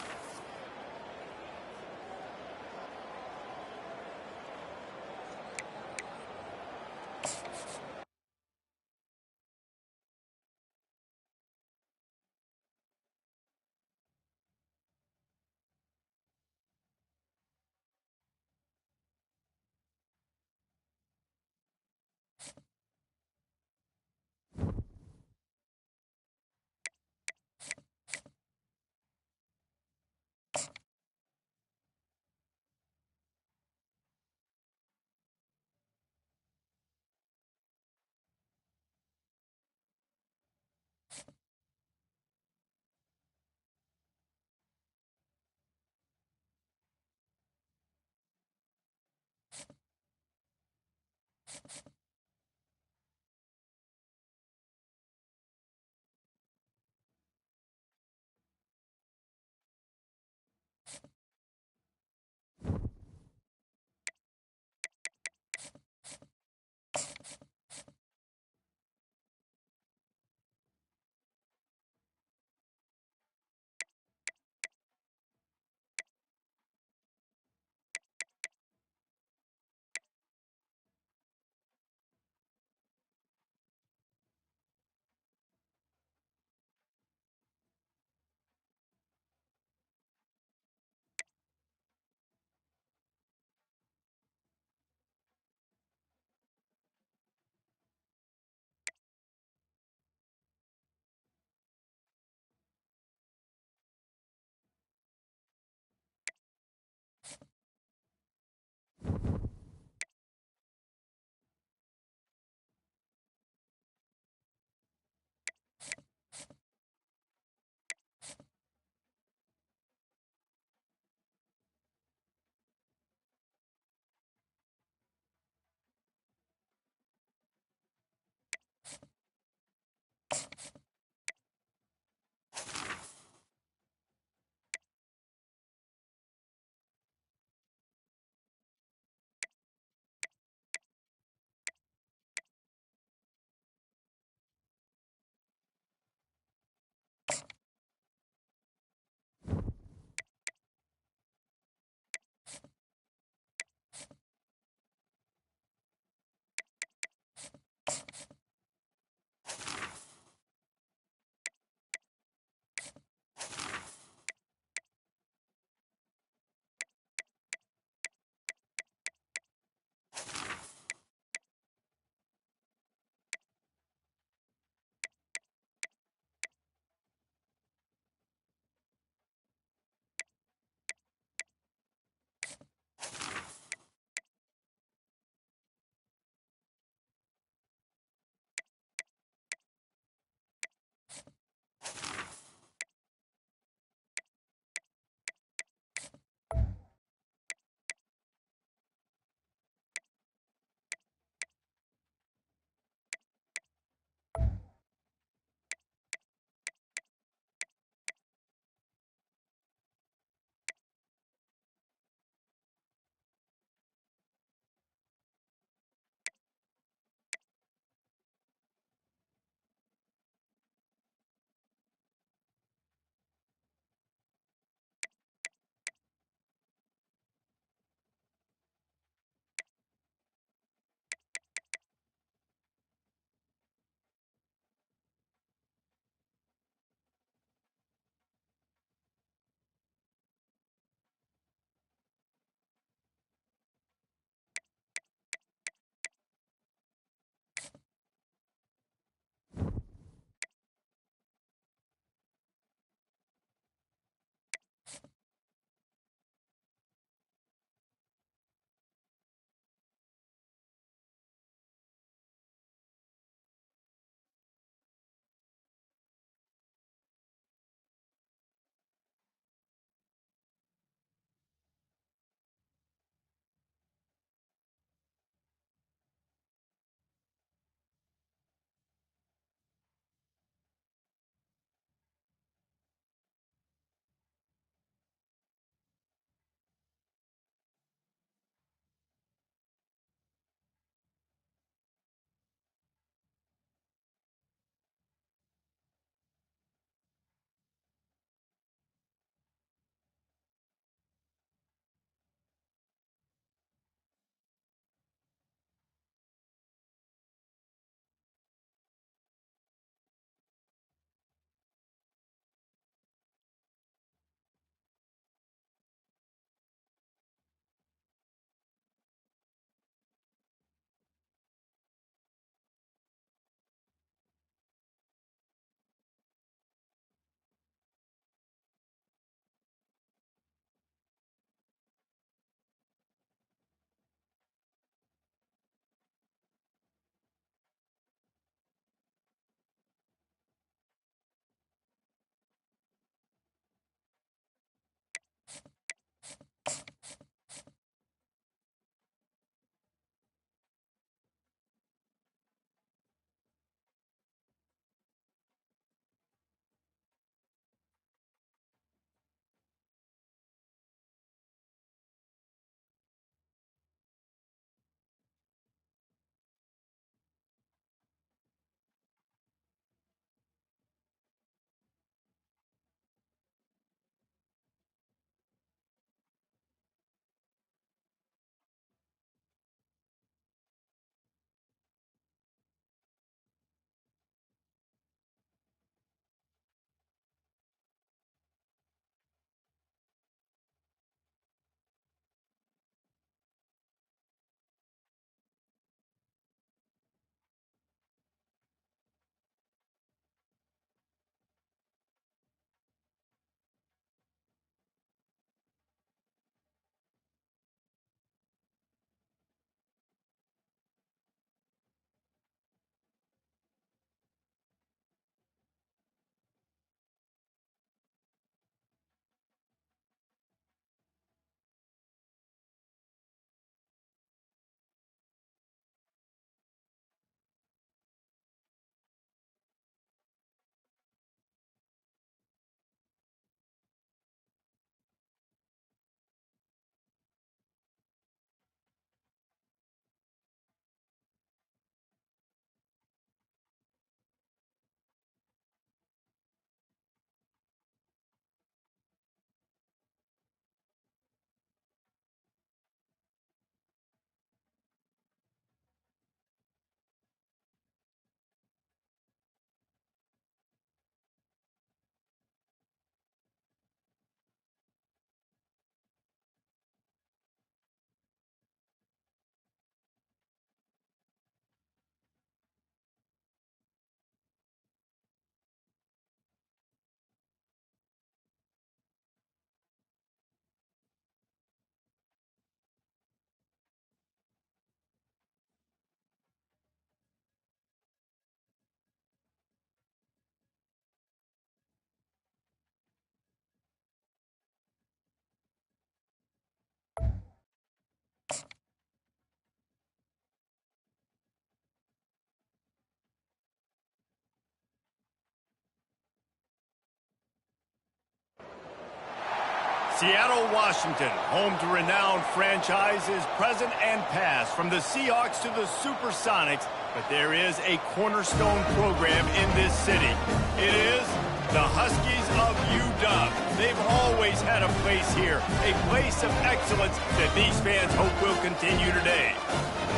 Seattle, Washington, home to renowned franchises present and past, from the Seahawks to the Supersonics, but there is a cornerstone program in this city. It is the Huskies of UW. They've always had a place here, a place of excellence that these fans hope will continue today.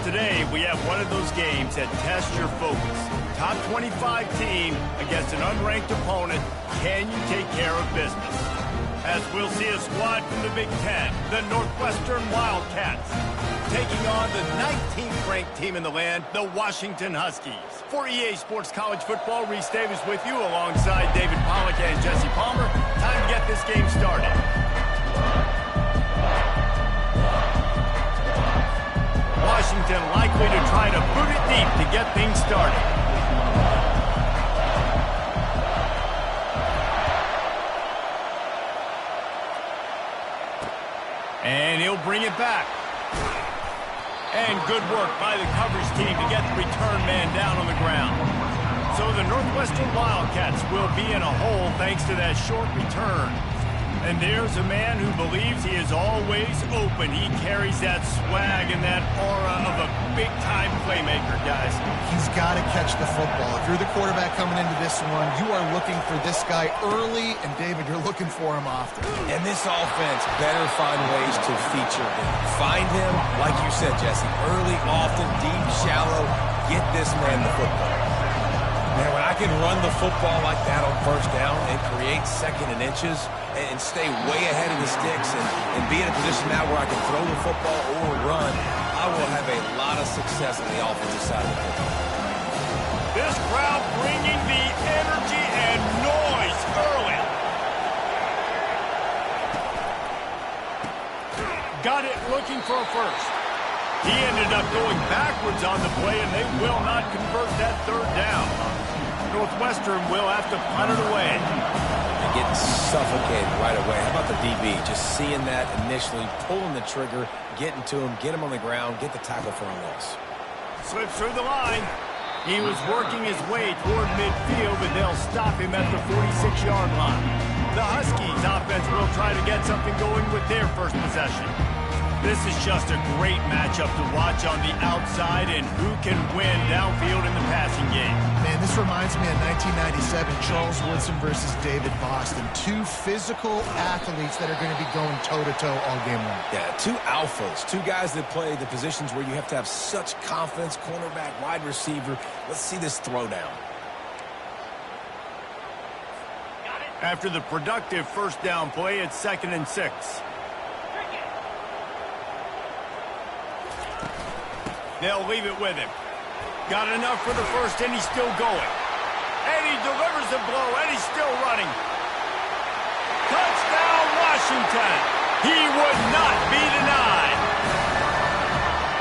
Today, we have one of those games that test your focus. Top 25 team against an unranked opponent. Can you take care of business? As we'll see a squad from the Big Ten, the Northwestern Wildcats, taking on the 19th ranked team in the land, the Washington Huskies. For EA Sports College Football, Reese Davis with you alongside David Pollack and Jesse Palmer. Time to get this game started. Washington likely to try to boot it deep to get things started. And he'll bring it back. And good work by the coverage team to get the return man down on the ground. So the Northwestern Wildcats will be in a hole thanks to that short return. And there's a man who believes he is always open. He carries that swag and that aura of a big-time playmaker, guys. He's got to catch the football. If you're the quarterback coming into this one, you are looking for this guy early, and David, you're looking for him often. And this offense better find ways to feature him. Find him, like you said, Jesse, early, often, deep, shallow. Get this man the football. Man, when I can run the football like that on first down and create second and inches and stay way ahead of the sticks and be in a position now where I can throw the football or run, I will have a lot of success on the offensive side of the football. This crowd bringing the energy and noise early. Got it looking for a first. He ended up going backwards on the play, and they will not convert that third down. Northwestern will have to punt it away. They're getting suffocated right away. How about the DB? Just seeing that initially, pulling the trigger, getting to him, get him on the ground, get the tackle for a loss. Slips through the line. He was working his way toward midfield, but they'll stop him at the 46-yard line. The Huskies offense will try to get something going with their first possession. This is just a great matchup to watch on the outside, and who can win downfield in the passing game. Man, this reminds me of 1997, Charles Woodson versus David Boston. Two physical athletes that are going to be going toe-to-toe all game long. Yeah, two alphas, two guys that play the positions where you have to have such confidence, cornerback, wide receiver. Let's see this throwdown. After the productive first down play, it's 2nd and 6. They'll leave it with him. Got enough for the first, and he's still going. And he delivers the blow, and he's still running. Touchdown, Washington! He would not be denied.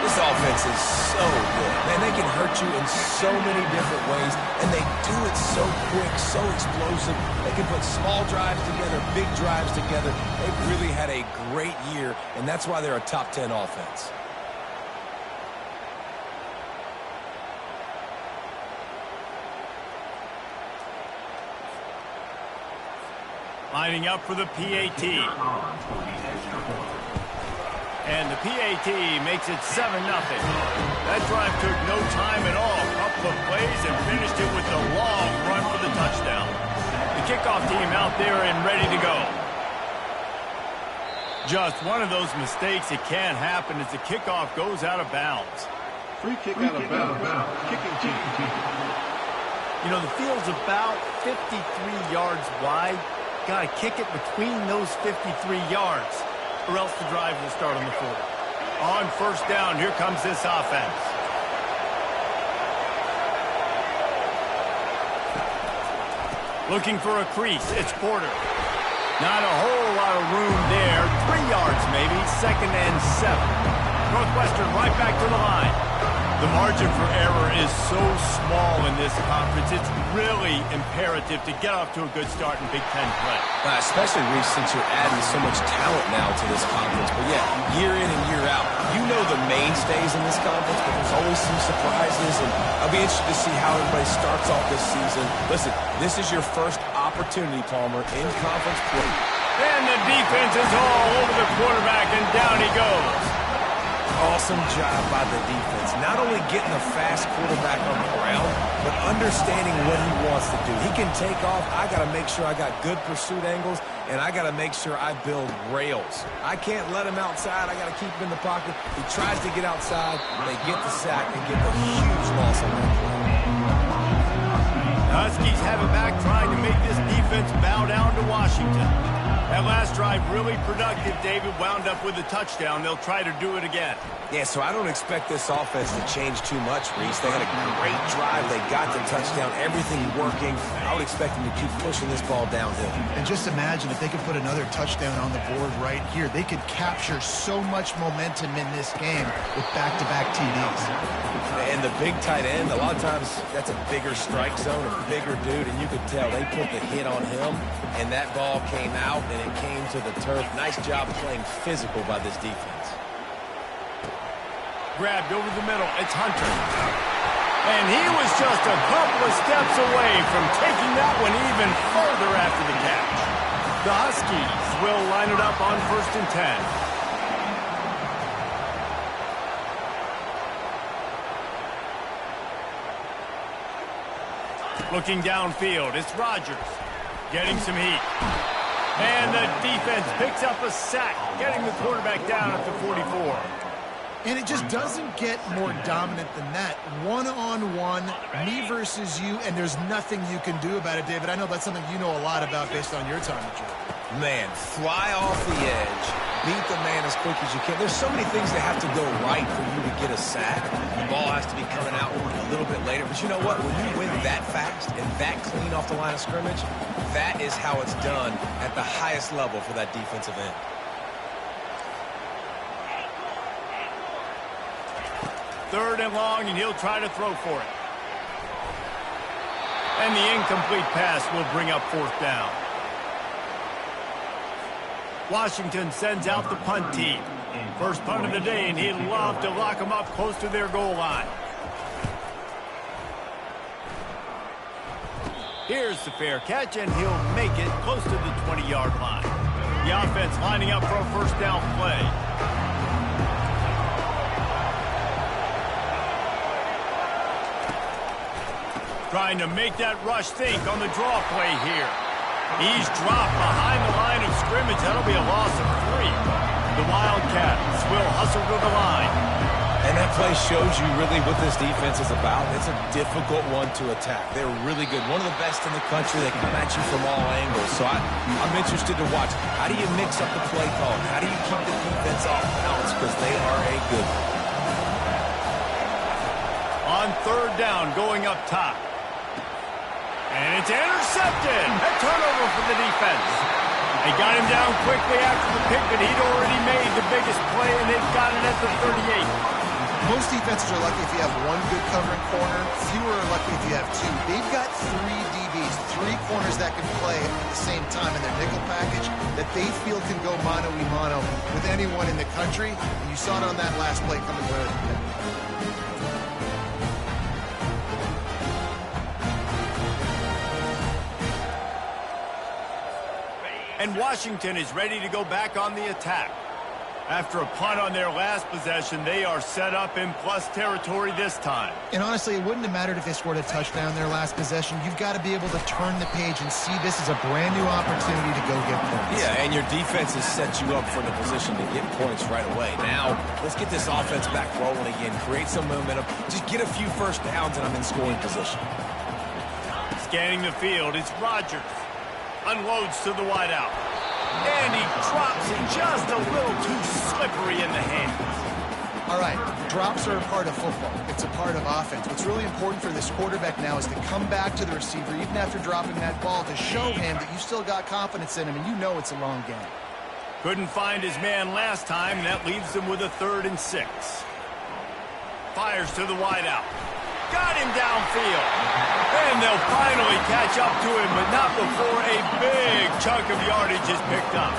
This offense is so good. Man, they can hurt you in so many different ways, and they do it so quick, so explosive. They can put small drives together, big drives together. They've really had a great year, and that's why they're a top 10 offense. Lining up for the PAT. And the PAT makes it 7-0. That drive took no time at all. Couple of plays and finished it with a long run for the touchdown. The kickoff team out there and ready to go. Just one of those mistakes that can happen as the kickoff goes out of bounds. Free kick out of bounds. Kicking team. You know, the field's about 53 yards wide. Got to kick it between those 53 yards, or else the drive will start on the 40. On first down, here comes this offense. Looking for a crease, it's Porter. Not a whole lot of room there. 3 yards maybe, 2nd and 7. Northwestern right back to the line. The margin for error is so small in this conference, it's really imperative to get off to a good start in Big Ten play. Especially, Reese, since you're adding so much talent now to this conference. But yeah, year in and year out, you know the mainstays in this conference, but there's always some surprises, and I'll be interested to see how everybody starts off this season. Listen, this is your first opportunity, Palmer, in conference play. And the defense is all over the quarterback, and down he goes. Awesome job by the defense. Not only getting a fast quarterback on the ground, but understanding what he wants to do. He can take off. I got to make sure I got good pursuit angles, and I got to make sure I build rails. I can't let him outside. I got to keep him in the pocket. He tries to get outside. They get the sack and get the huge loss on that play. The Huskies have it back, trying to make this defense bow down to Washington. That last drive really productive. David wound up with a touchdown. They'll try to do it again. Yeah, so I don't expect this offense to change too much, Reese. They had a great drive. They got the touchdown. Everything working. I would expect them to keep pushing this ball downhill. And just imagine if they could put another touchdown on the board right here. They could capture so much momentum in this game with back-to-back TDs. And the big tight end, a lot of times that's a bigger strike zone, a bigger dude, and you could tell they put the hit on him, and that ball came out, and it came to the turf. Nice job playing physical by this defense. Grabbed over the middle. It's Hunter. And he was just a couple of steps away from taking that one even further after the catch. The Huskies will line it up on 1st and 10. Looking downfield, it's Rodgers getting some heat. And the defense picks up a sack, getting the quarterback down at the 44. And it just doesn't get more dominant than that. One-on-one, me versus you, and there's nothing you can do about it, David. I know that's something you know a lot about based on your time at Georgia. Man, fly off the edge, beat the man as quick as you can. There's so many things that have to go right for you to get a sack. The ball has to be coming out a little bit later. But you know what? When you win that fast and that clean off the line of scrimmage, that is how it's done at the highest level for that defensive end. Third and long, and he'll try to throw for it. And the incomplete pass will bring up 4th down. Washington sends out the punt team. First punt of the day, and he'd love to lock them up close to their goal line. Here's the fair catch, and he'll make it close to the 20-yard line. The offense lining up for a 1st down play. Trying to make that rush think on the draw play here. He's dropped behind the line of scrimmage. That'll be a loss of 3. The Wildcats will hustle to the line. And that play shows you really what this defense is about. It's a difficult one to attack. They're really good. One of the best in the country. They come at you from all angles. So I'm interested to watch. How do you mix up the play call? How do you keep the defense off balance? Because they are a good one. On 3rd down, going up top. And it's intercepted. A turnover for the defense. They got him down quickly after the pick, but he'd already made the biggest play, and they've got it at the 38. Most defenses are lucky if you have one good covering corner. Fewer are lucky if you have 2. They've got 3 DBs, 3 corners that can play at the same time in their nickel package that they feel can go mano-a-mano with anyone in the country. And you saw it on that last play coming through. And Washington is ready to go back on the attack. After a punt on their last possession, they are set up in plus territory this time. And honestly, it wouldn't have mattered if they scored a touchdown their last possession. You've got to be able to turn the page and see this as a brand new opportunity to go get points. Yeah, and your defense has set you up for the position to get points right away. Now, let's get this offense back rolling again, create some momentum, just get a few first downs, and I'm in scoring position. Scanning the field, it's Rodgers. Unloads to the wideout. And he drops it just a little too slippery in the hands. All right, drops are a part of football. It's a part of offense. What's really important for this quarterback now is to come back to the receiver, even after dropping that ball, to show him that you still got confidence in him, and you know it's a long game. Couldn't find his man last time, and that leaves him with a 3rd and 6. Fires to the wideout. Got him downfield. And they'll finally catch up to him, but not before a big chunk of yardage is picked up.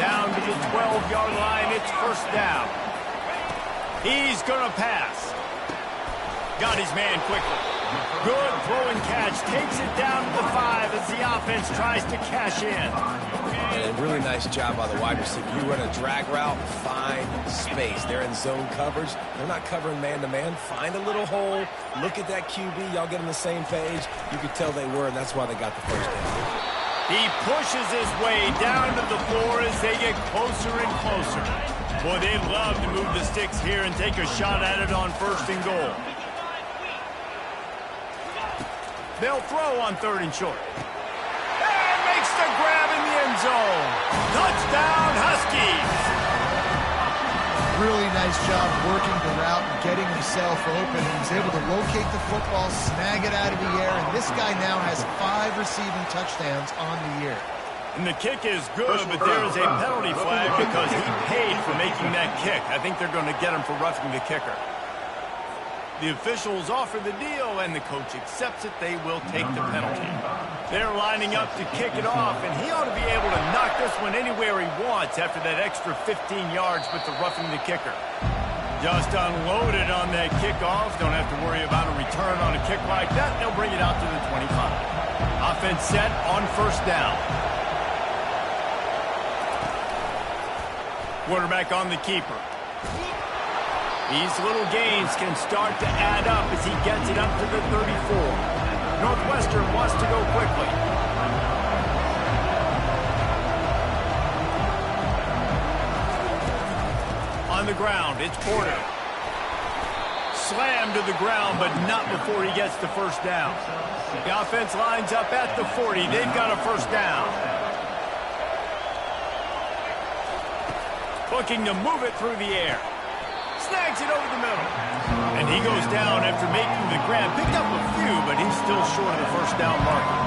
Down to the 12-yard line, it's 1st down. He's going to pass. Got his man quickly. Good throw and catch. Takes it down to the 5 as the offense tries to cash in. And a really nice job by the wide receiver. You run a drag route, find space. They're in zone coverage. They're not covering man-to-man. Find a little hole. Look at that QB. Y'all get on the same page. You could tell they were, and that's why they got the first down. He pushes his way down to the floor as they get closer and closer. Boy, they'd love to move the sticks here and take a shot at it on 1st and goal. They'll throw on 3rd and short. And makes the grab in the end zone. Touchdown, Huskies! Really nice job working the route and getting himself open. He was able to locate the football, snag it out of the air, and this guy now has 5 receiving touchdowns on the year. And the kick is good, but there is a penalty flag because he paid for making that kick. I think they're going to get him for roughing the kicker. The officials offer the deal, and the coach accepts it. They will take the penalty. They're lining up to kick it off, and he ought to be able to knock this one anywhere he wants after that extra 15 yards with the roughing the kicker. Just unloaded on that kickoff. Don't have to worry about a return on a kick like that. They'll bring it out to the 25. Offense set on 1st down. Quarterback on the keeper. These little gains can start to add up as he gets it up to the 34. Northwestern wants to go quickly. On the ground, it's Porter. Slammed to the ground, but not before he gets the 1st down. The offense lines up at the 40. They've got a 1st down. Looking to move it through the air. Snags it over the middle. And he goes down after making the grab. Picked up a few, but he's still short of the 1st down marker.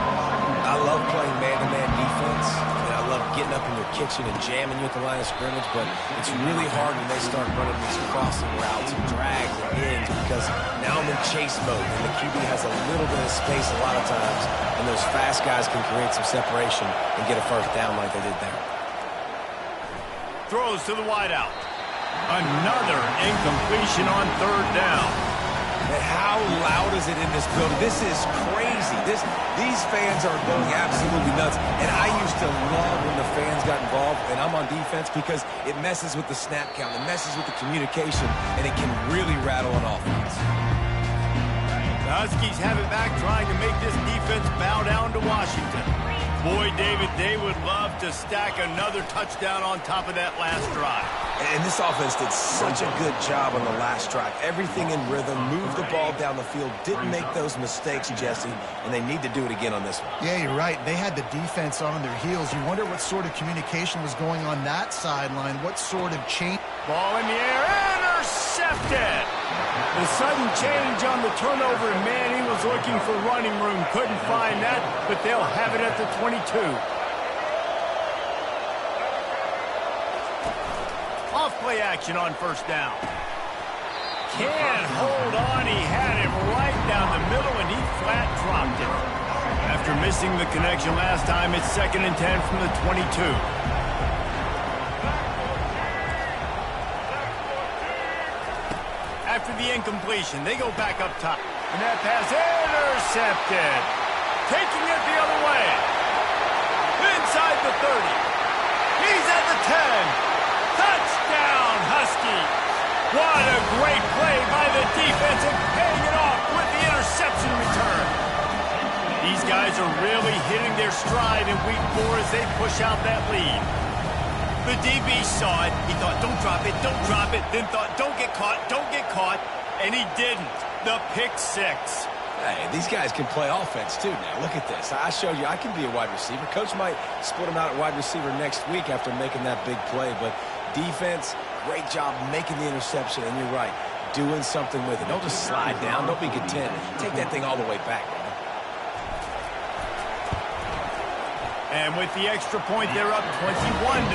I love playing man-to-man defense, and I love getting up in your kitchen and jamming you at the line of scrimmage, but it's really hard when they start running these crossing routes and drags and ends because now I'm in chase mode, and the QB has a little bit of space a lot of times, and those fast guys can create some separation and get a 1st down like they did there. Throws to the wideout. Another incompletion on 3rd down. And how loud is it in this building? This is crazy. These fans are going absolutely nuts. And I used to love when the fans got involved, and I'm on defense because it messes with the snap count. It messes with the communication, and it can really rattle an offense. The Huskies have it back, trying to make this defense bow down to Washington. Boy, David, they would love to stack another touchdown on top of that last drive. And this offense did such a good job on the last drive. Everything in rhythm, moved the ball down the field, didn't make those mistakes, Jesse, and they need to do it again on this one. Yeah, you're right. They had the defense on their heels. You wonder what sort of communication was going on that sideline, what sort of change. Ball in the air, intercepted! The sudden change on the turnover, and man, he was looking for running room. Couldn't find that, but they'll have it at the 22. Off-play action on 1st down. Can't hold on. He had him right down the middle, and he flat dropped it. After missing the connection last time, it's 2nd and 10 from the 22. After the incompletion, they go back up top. And that pass intercepted. Taking it the other way. Inside the 30. He's at the 10. Touchdown, Huskies. What a great play by the defense and paying it off with the interception return. These guys are really hitting their stride in week 4 as they push out that lead. The DB saw it. He thought, don't drop it, don't drop it. Then thought, don't get caught, and he didn't. The pick 6. Hey, these guys can play offense, too, now. Look at this. I showed you I can be a wide receiver. Coach might split him out at wide receiver next week after making that big play. But defense, great job making the interception. And you're right, doing something with it. Don't just slide down. Don't be content. Take that thing all the way back, man. And with the extra point, they're up 21-0.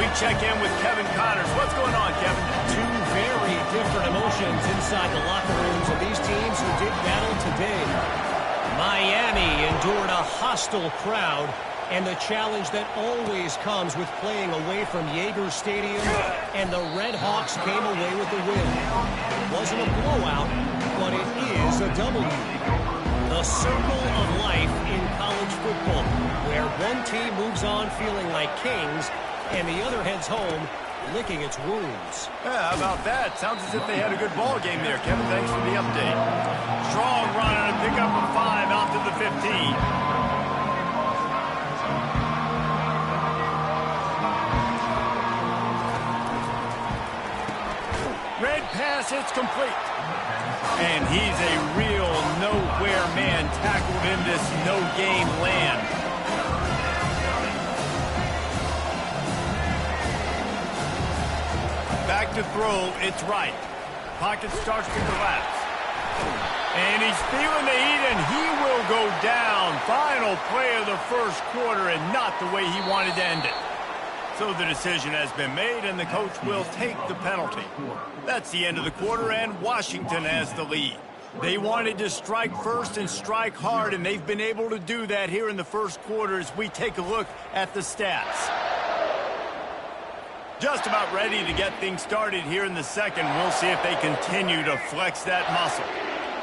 We check in with Kevin Connors. What's going on, Kevin? Two very different emotions inside the locker rooms of these teams who did battle today. Miami endured a hostile crowd and the challenge that always comes with playing away from Yager Stadium, and the Red Hawks came away with the win. It wasn't a blowout, W. The circle of life in college football, where one team moves on feeling like kings and the other heads home licking its wounds. Yeah, how about that? Sounds as if they had a good ball game there, Kevin. Thanks for the update. Strong run and a pickup of 5 out to the 15. Red pass, it's complete. And he's a real nowhere man, tackled in this no-game land. Back to throw, it's right. Pocket starts to collapse. And he's feeling the heat, and he will go down. Final play of the first quarter, and not the way he wanted to end it. So the decision has been made, and the coach will take the penalty. That's the end of the quarter, and Washington has the lead. They wanted to strike first and strike hard, and they've been able to do that here in the first quarter as we take a look at the stats. Just about ready to get things started here in the second. We'll see if they continue to flex that muscle.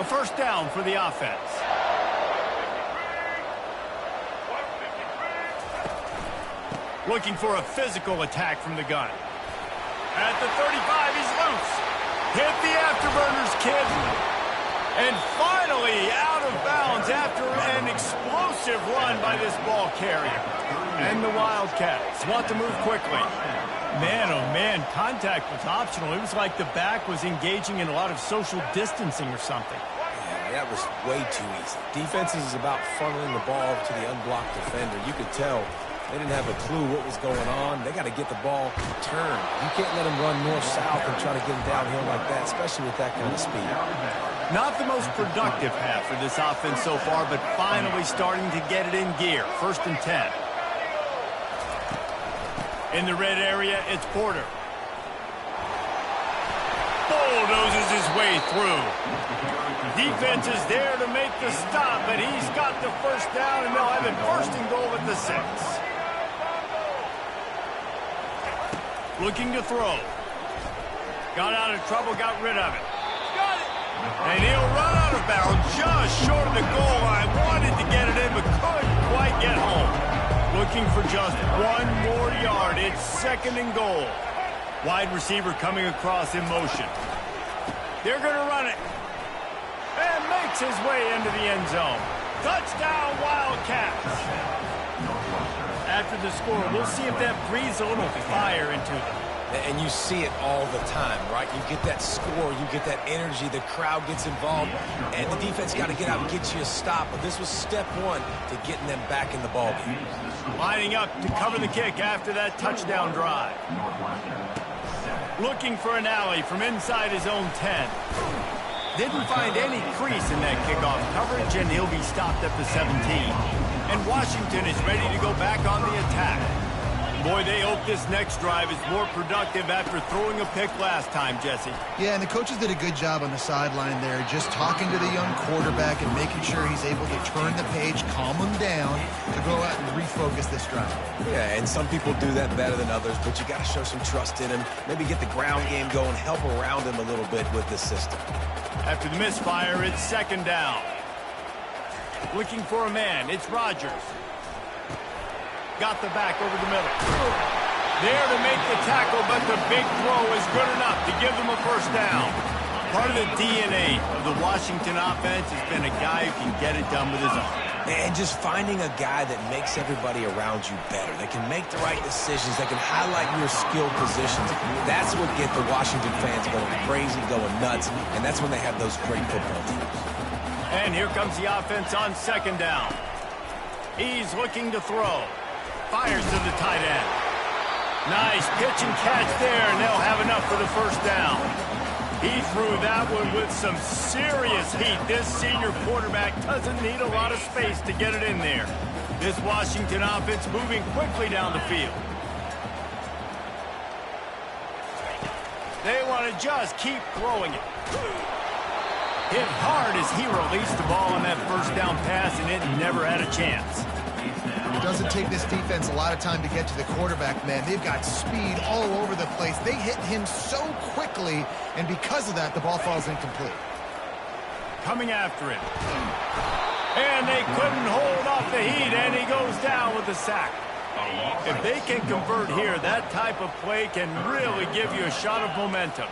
A first down for the offense. Looking for a physical attack from the gun. At the 35, he's loose. Hit the afterburners, kid. And finally out of bounds after an explosive run by this ball carrier. And the Wildcats want to move quickly. Man, oh man, contact was optional. It was like the back was engaging in a lot of social distancing or something. Yeah, that was way too easy. Defenses is about funneling the ball to the unblocked defender. You could tell they didn't have a clue what was going on. They got to get the ball turned. You can't let them run north-south and try to get them downhill like that, especially with that kind of speed. Not the most productive half for this offense so far, but finally starting to get it in gear. First and 10. In the red area, it's Porter. Bulldozes his way through. Defense is there to make the stop, but he's got the first down, and they'll have it first and goal at the 6. Looking to throw. Got out of trouble, got rid of it. Got it! And he'll run out of bounds just short of the goal line. Wanted to get it in, but couldn't quite get home. Looking for just 1 more yard. It's second and goal. Wide receiver coming across in motion. They're going to run it. And makes his way into the end zone. Touchdown, Wildcats. After the score, we'll see if that breathes a little fire into them. And you see it all the time, right? You get that score, you get that energy, the crowd gets involved, and the defense got to get out and get you a stop. But this was step 1 to getting them back in the ballgame. Lining up to cover the kick after that touchdown drive. Looking for an alley from inside his own 10. Didn't find any crease in that kickoff coverage, and he'll be stopped at the 17. And Washington is ready to go back on the attack. Boy, they hope this next drive is more productive after throwing a pick last time, Jesse. Yeah, and the coaches did a good job on the sideline there, just talking to the young quarterback and making sure he's able to turn the page, calm him down, to go out and refocus this drive. Yeah, and some people do that better than others, but you got to show some trust in him, maybe get the ground game going, help around him a little bit with this system. After the misfire, it's second down. Looking for a man, it's Rodgers. Got the back over the middle. There to make the tackle, but the big throw is good enough to give them a first down. Part of the DNA of the Washington offense has been a guy who can get it done with his arm. And just finding a guy that makes everybody around you better. They can make the right decisions. They can highlight your skilled positions. That's what gets the Washington fans going crazy, going nuts, and that's when they have those great football teams. And here comes the offense on second down. He's looking to throw. Fires to the tight end. Nice pitch and catch there, and they'll have enough for the first down. He threw that one with some serious heat. This senior quarterback doesn't need a lot of space to get it in there. This Washington offense moving quickly down the field. They want to just keep throwing it. Hit hard as he released the ball on that first down pass, and it never had a chance. It doesn't take this defense a lot of time to get to the quarterback, man. They've got speed all over the place. They hit him so quickly, and because of that, the ball falls incomplete. coming after him. And they couldn't hold off the heat, and he goes down with the sack. If they can convert here, that type of play can really give you a shot of momentum.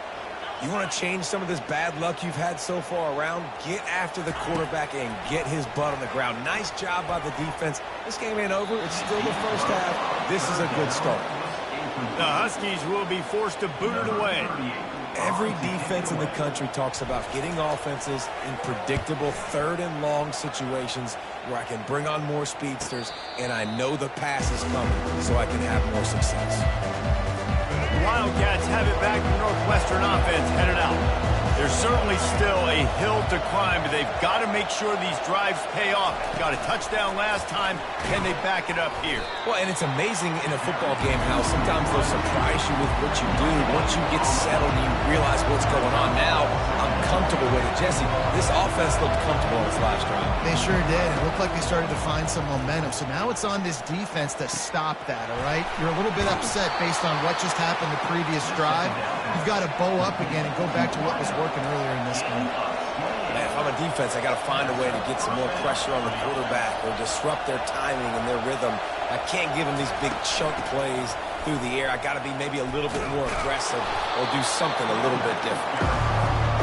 You want to change some of this bad luck you've had so far around? Get after the quarterback and get his butt on the ground. Nice job by the defense. This game ain't over. It's still the first half. This is a good start. The Huskies will be forced to boot it away. Every defense in the country talks about getting offenses in predictable third and long situations where I can bring on more speedsters and I know the pass is coming so I can have more success. The Wildcats have it back. The Northwestern offense headed out. There's certainly still a hill to climb, but they've got to make sure these drives pay off. Got a touchdown last time. Can they back it up here? Well, and it's amazing in a football game how sometimes they'll surprise you with what you do. Once you get settled and you realize what's going on. Now, I'm comfortable with it. Jesse, this offense looked comfortable on its last drive. They sure did. It looked like they started to find some momentum. So now it's on this defense to stop that, all right? You're a little bit upset based on what just happened the previous drive. You've got to bow up again and go back to what was working earlier in this game. Man, if I'm a defense, I got to find a way to get some more pressure on the quarterback or disrupt their timing and their rhythm. I can't give them these big chunk plays through the air. I got to be maybe a little bit more aggressive or do something a little bit different.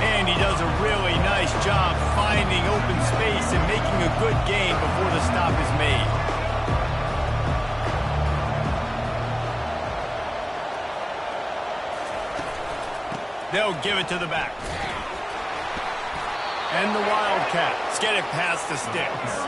And he does a really nice job finding open space and making a good gain before the stop is made. They'll give it to the back. And the Wildcats get it past the sticks.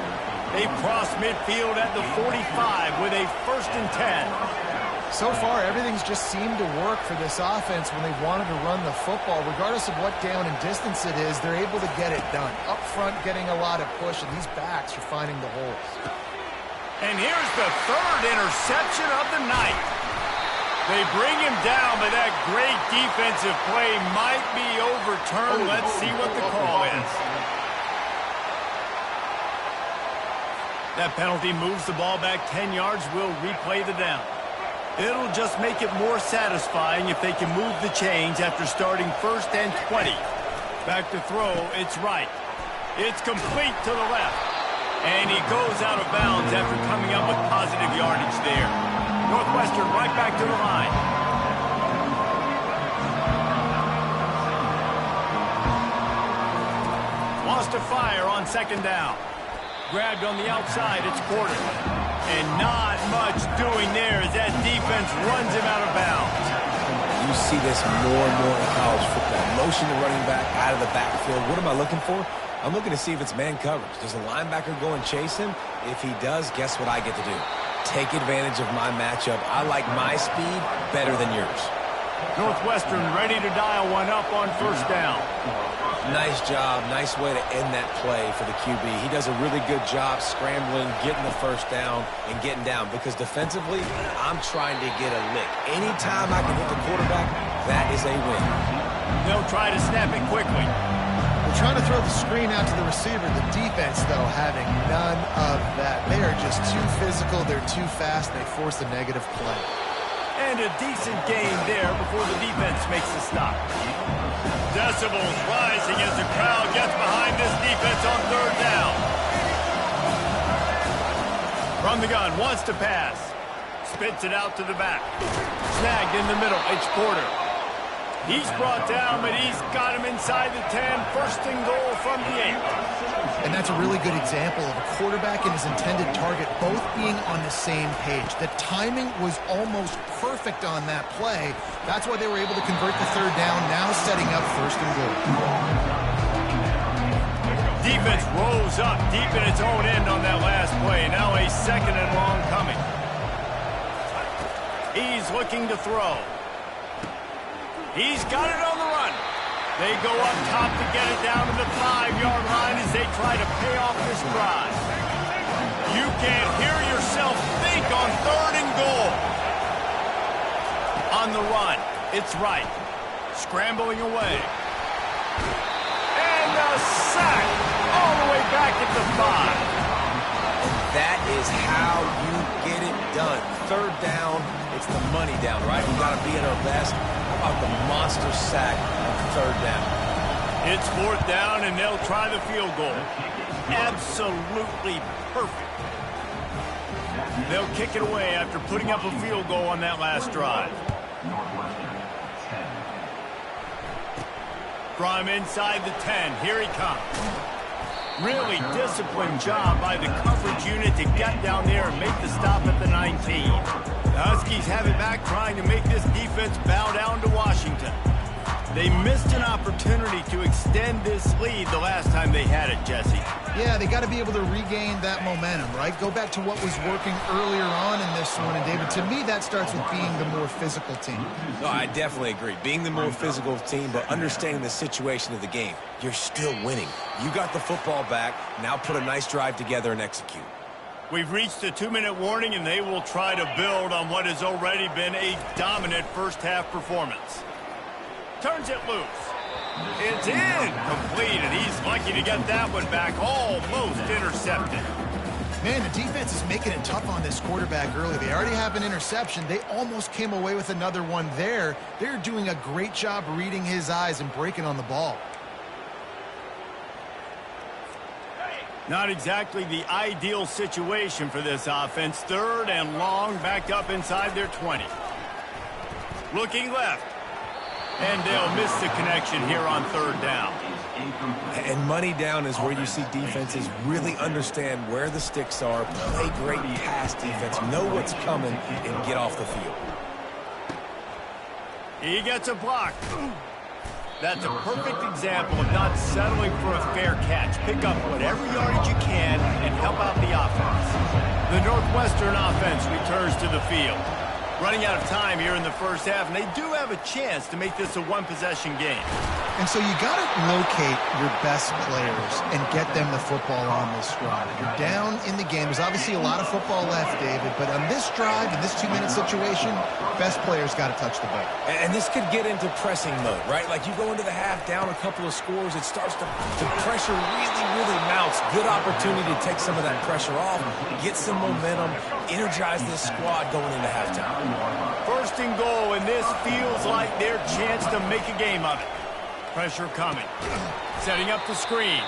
They cross midfield at the 45 with a 1st and 10. So far, everything's just seemed to work for this offense when they wanted to run the football. Regardless of what down and distance it is, they're able to get it done. Up front, getting a lot of push, and these backs are finding the holes. And here's the 3rd interception of the night. They bring him down, but that great defensive play might be overturned. Let's see what the call is. That penalty moves the ball back 10 yards. We'll replay the down. It'll just make it more satisfying if they can move the chains after starting 1st and 20. Back to throw, it's right. It's complete to the left. And he goes out of bounds after coming up with positive yardage there. Northwestern right back to the line. Lost to fire on 2nd down. Grabbed on the outside, it's Porter. And not much doing there as that defense runs him out of bounds. You see this more and more in college football. Motion the running back out of the backfield. What am I looking for? I'm looking to see if it's man coverage. Does the linebacker go and chase him? If he does, guess what I get to do? Take advantage of my matchup. I like my speed better than yours. Northwestern ready to dial one up on 1st down. Nice job. Nice way to end that play for the QB. He does a really good job scrambling, getting the 1st down, and getting down. Because defensively, I'm trying to get a lick. Anytime I can hit the quarterback, that is a win. They'll try to snap it quickly. They're trying to throw the screen out to the receiver. The defense, though, having none of that. They are just too physical. They're too fast. They force a negative play. And a decent gain there before the defense makes the stop. Decibels rising as the crowd gets behind this defense on 3rd down. From the gun, wants to pass. Spits it out to the back. Snagged in the middle, it's Porter. He's brought down, but he's got him inside the 10. 1st and goal from the 8. And that's a really good example of a quarterback and his intended target both being on the same page. The timing was almost perfect on that play. That's why they were able to convert the 3rd down, now setting up 1st and goal. Defense rose up deep in its own end on that last play. Now a 2nd and long coming. He's looking to throw. He's got it on the run. They go up top to get it down to the 5-yard line as they try to pay off this drive. You can't hear yourself think on 3rd and goal. On the run, it's right. Scrambling away. And a sack all the way back at the 5. That is how you get it done. 3rd down, it's the money down, right? We got to be at our best. How about the monster sack on 3rd down? It's 4th down, and they'll try the field goal. Absolutely perfect. They'll kick it away after putting up a field goal on that last drive. From inside the 10, here he comes. Really disciplined job by the coverage unit to get down there and make the stop at the 19. The Huskies have it back, trying to make this defense bow down to Washington. They missed an opportunity to extend this lead the last time they had it, Jesse. Yeah, they got to be able to regain that momentum, right? Go back to what was working earlier on in this one. And, David, to me, that starts with being the more physical team. No, I definitely agree. Being the more physical team, but understanding the situation of the game. You're still winning. You got the football back. Now put a nice drive together and execute. We've reached the 2-minute warning, and they will try to build on what has already been a dominant first-half performance. Turns it loose. It's incomplete, and he's lucky to get that one back. Almost intercepted. Man, the defense is making it tough on this quarterback early. They already have an interception. They almost came away with another one there. They're doing a great job reading his eyes and breaking on the ball. Not exactly the ideal situation for this offense. 3rd and long, backed up inside their 20. Looking left. And they'll miss the connection here on 3rd down. And money down is where you see defenses really understand where the sticks are, play great pass defense, know what's coming, and get off the field. He gets a block. That's a perfect example of not settling for a fair catch. Pick up whatever yardage you can and help out the offense. The Northwestern offense returns to the field. Running out of time here in the first half, and they do have a chance to make this a one-possession game. And so you got to locate your best players and get them the football on this drive. You're down in the game. There's obviously a lot of football left, David, but on this drive, in this 2-minute situation, best players got to touch the ball. And this could get into pressing mode, right? Like you go into the half down a couple of scores, it starts to pressure really mounts. Good opportunity to take some of that pressure off, get some momentum, energize this squad going into halftime. 1st and goal, and this feels like their chance to make a game of it. Pressure coming. Setting up the screen.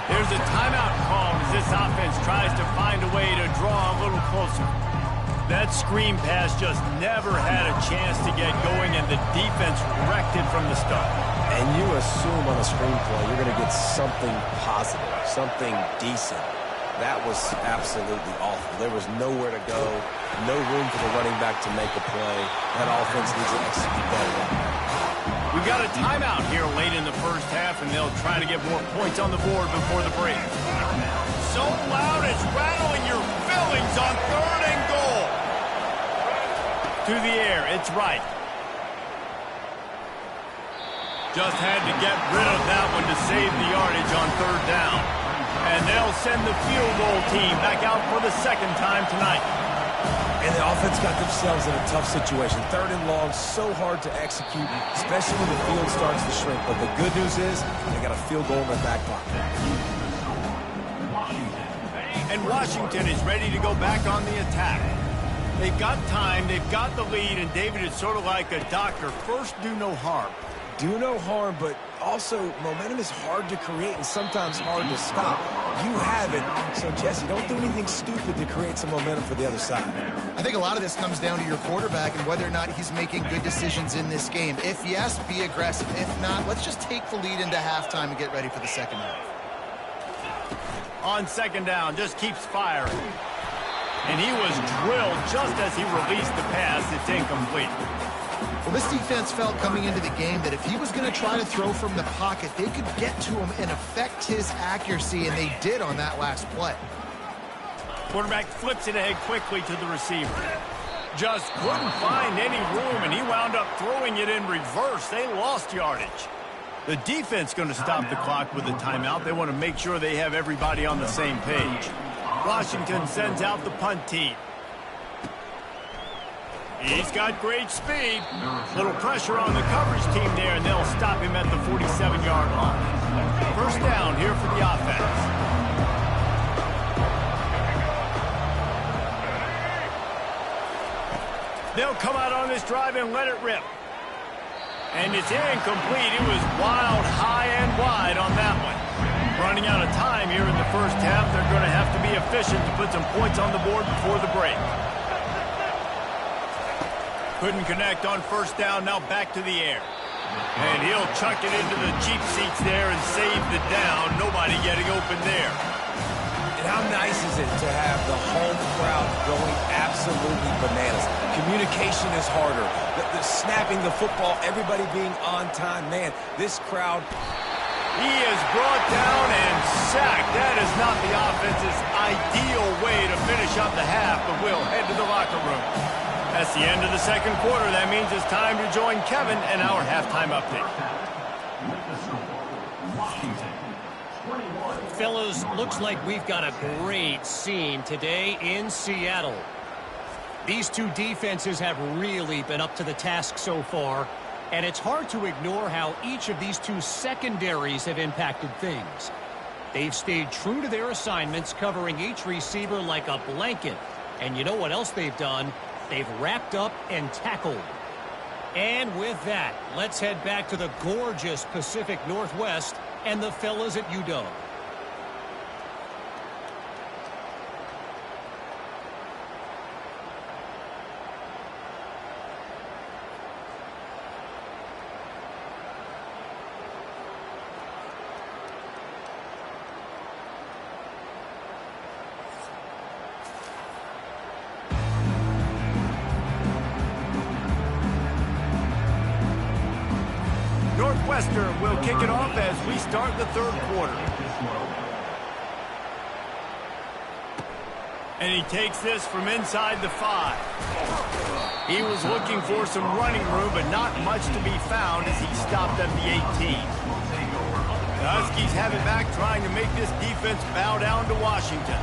There's a timeout called as this offense tries to find a way to draw a little closer. That screen pass just never had a chance to get going, and the defense wrecked it from the start. And you assume on a screen play you're going to get something positive, something decent. That was absolutely awful. There was nowhere to go, no room for the running back to make a play. That offense needs to execute better. We've got a timeout here late in the first half, and they'll try to get more points on the board before the break. So loud it's rattling your fillings on 3rd and goal. To the air, it's right. Just had to get rid of that one to save the yardage on 3rd down. And they'll send the field goal team back out for the 2nd time tonight. And the offense got themselves in a tough situation. 3rd and long, so hard to execute, especially when the field starts to shrink. But the good news is they got a field goal in their back pocket. And Washington is ready to go back on the attack. They've got time, they've got the lead, and David is sort of like a doctor. First, do no harm. Do no harm, but also momentum is hard to create and sometimes hard to stop. You have it, so Jesse, don't do anything stupid to create some momentum for the other side. I think a lot of this comes down to your quarterback and whether or not he's making good decisions in this game. If yes, be aggressive. If not, let's just take the lead into halftime and get ready for the 2nd half. On 2nd down, just keeps firing. And he was drilled just as he released the pass. It's incomplete. Well, this defense felt coming into the game that if he was going to try to throw from the pocket, they could get to him and affect his accuracy, and they did on that last play. Quarterback flips it ahead quickly to the receiver. Just couldn't find any room, and he wound up throwing it in reverse. They lost yardage. The defense going to stop the clock with a timeout. They want to make sure they have everybody on the same page. Washington sends out the punt team. He's got great speed. Little pressure on the coverage team there, and they'll stop him at the 47-yard line. 1st down here for the offense. They'll come out on this drive and let it rip. And it's incomplete. It was wild, high and wide on that one. Running out of time here in the first half. They're going to have to be efficient to put some points on the board before the break. Couldn't connect on first down. Now back to the air. And he'll chuck it into the cheap seats there and save the down. Nobody getting open there. And how nice is it to have the home crowd going absolutely bananas? Communication is harder. The snapping the football, everybody being on time. Man, this crowd... He is brought down and sacked. That is not the offense's ideal way to finish up the half, but we'll head to the locker room. That's the end of the second quarter. That means it's time to join Kevin and our halftime update. Fellas, looks like we've got a great scene today in Seattle. These two defenses have really been up to the task so far, and it's hard to ignore how each of these two secondaries have impacted things. They've stayed true to their assignments, covering each receiver like a blanket. And you know what else they've done? They've wrapped up and tackled. And with that, let's head back to the gorgeous Pacific Northwest and the fellas at UW. Northwestern will kick it off as we start the third quarter. And he takes this from inside the 5. He was looking for some running room, but not much to be found as he stopped at the 18. The Huskies have it back, trying to make this defense bow down to Washington.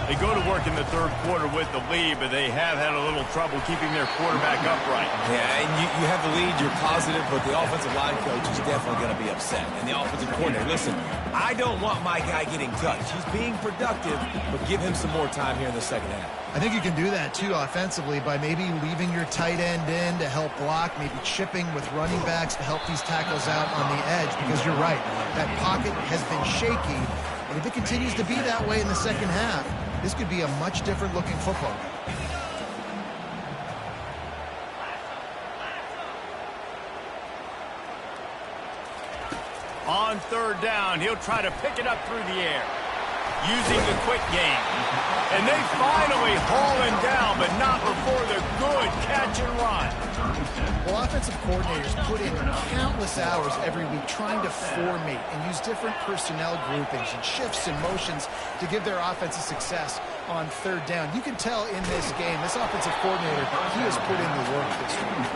They go to work in the third quarter with the lead, but they have had a little trouble keeping their quarterback upright. Yeah, and you have the lead, you're positive, but the offensive line coach is definitely going to be upset. And the offensive coordinator, listen, I don't want my guy getting touched. He's being productive, but give him some more time here in the second half. I think you can do that, too, offensively, by maybe leaving your tight end in to help block, maybe chipping with running backs to help these tackles out on the edge, because you're right, that pocket has been shaky, and if it continues to be that way in the second half, this could be a much different looking football. On third down, he'll try to pick it up through the air, using the quick game. And they finally haul him down, but not before the good catch and run. Well, offensive coordinators put in countless hours every week trying to formate and use different personnel groupings and shifts and motions to give their offensive success on third down. You can tell in this game, this offensive coordinator, he has put in the work this week.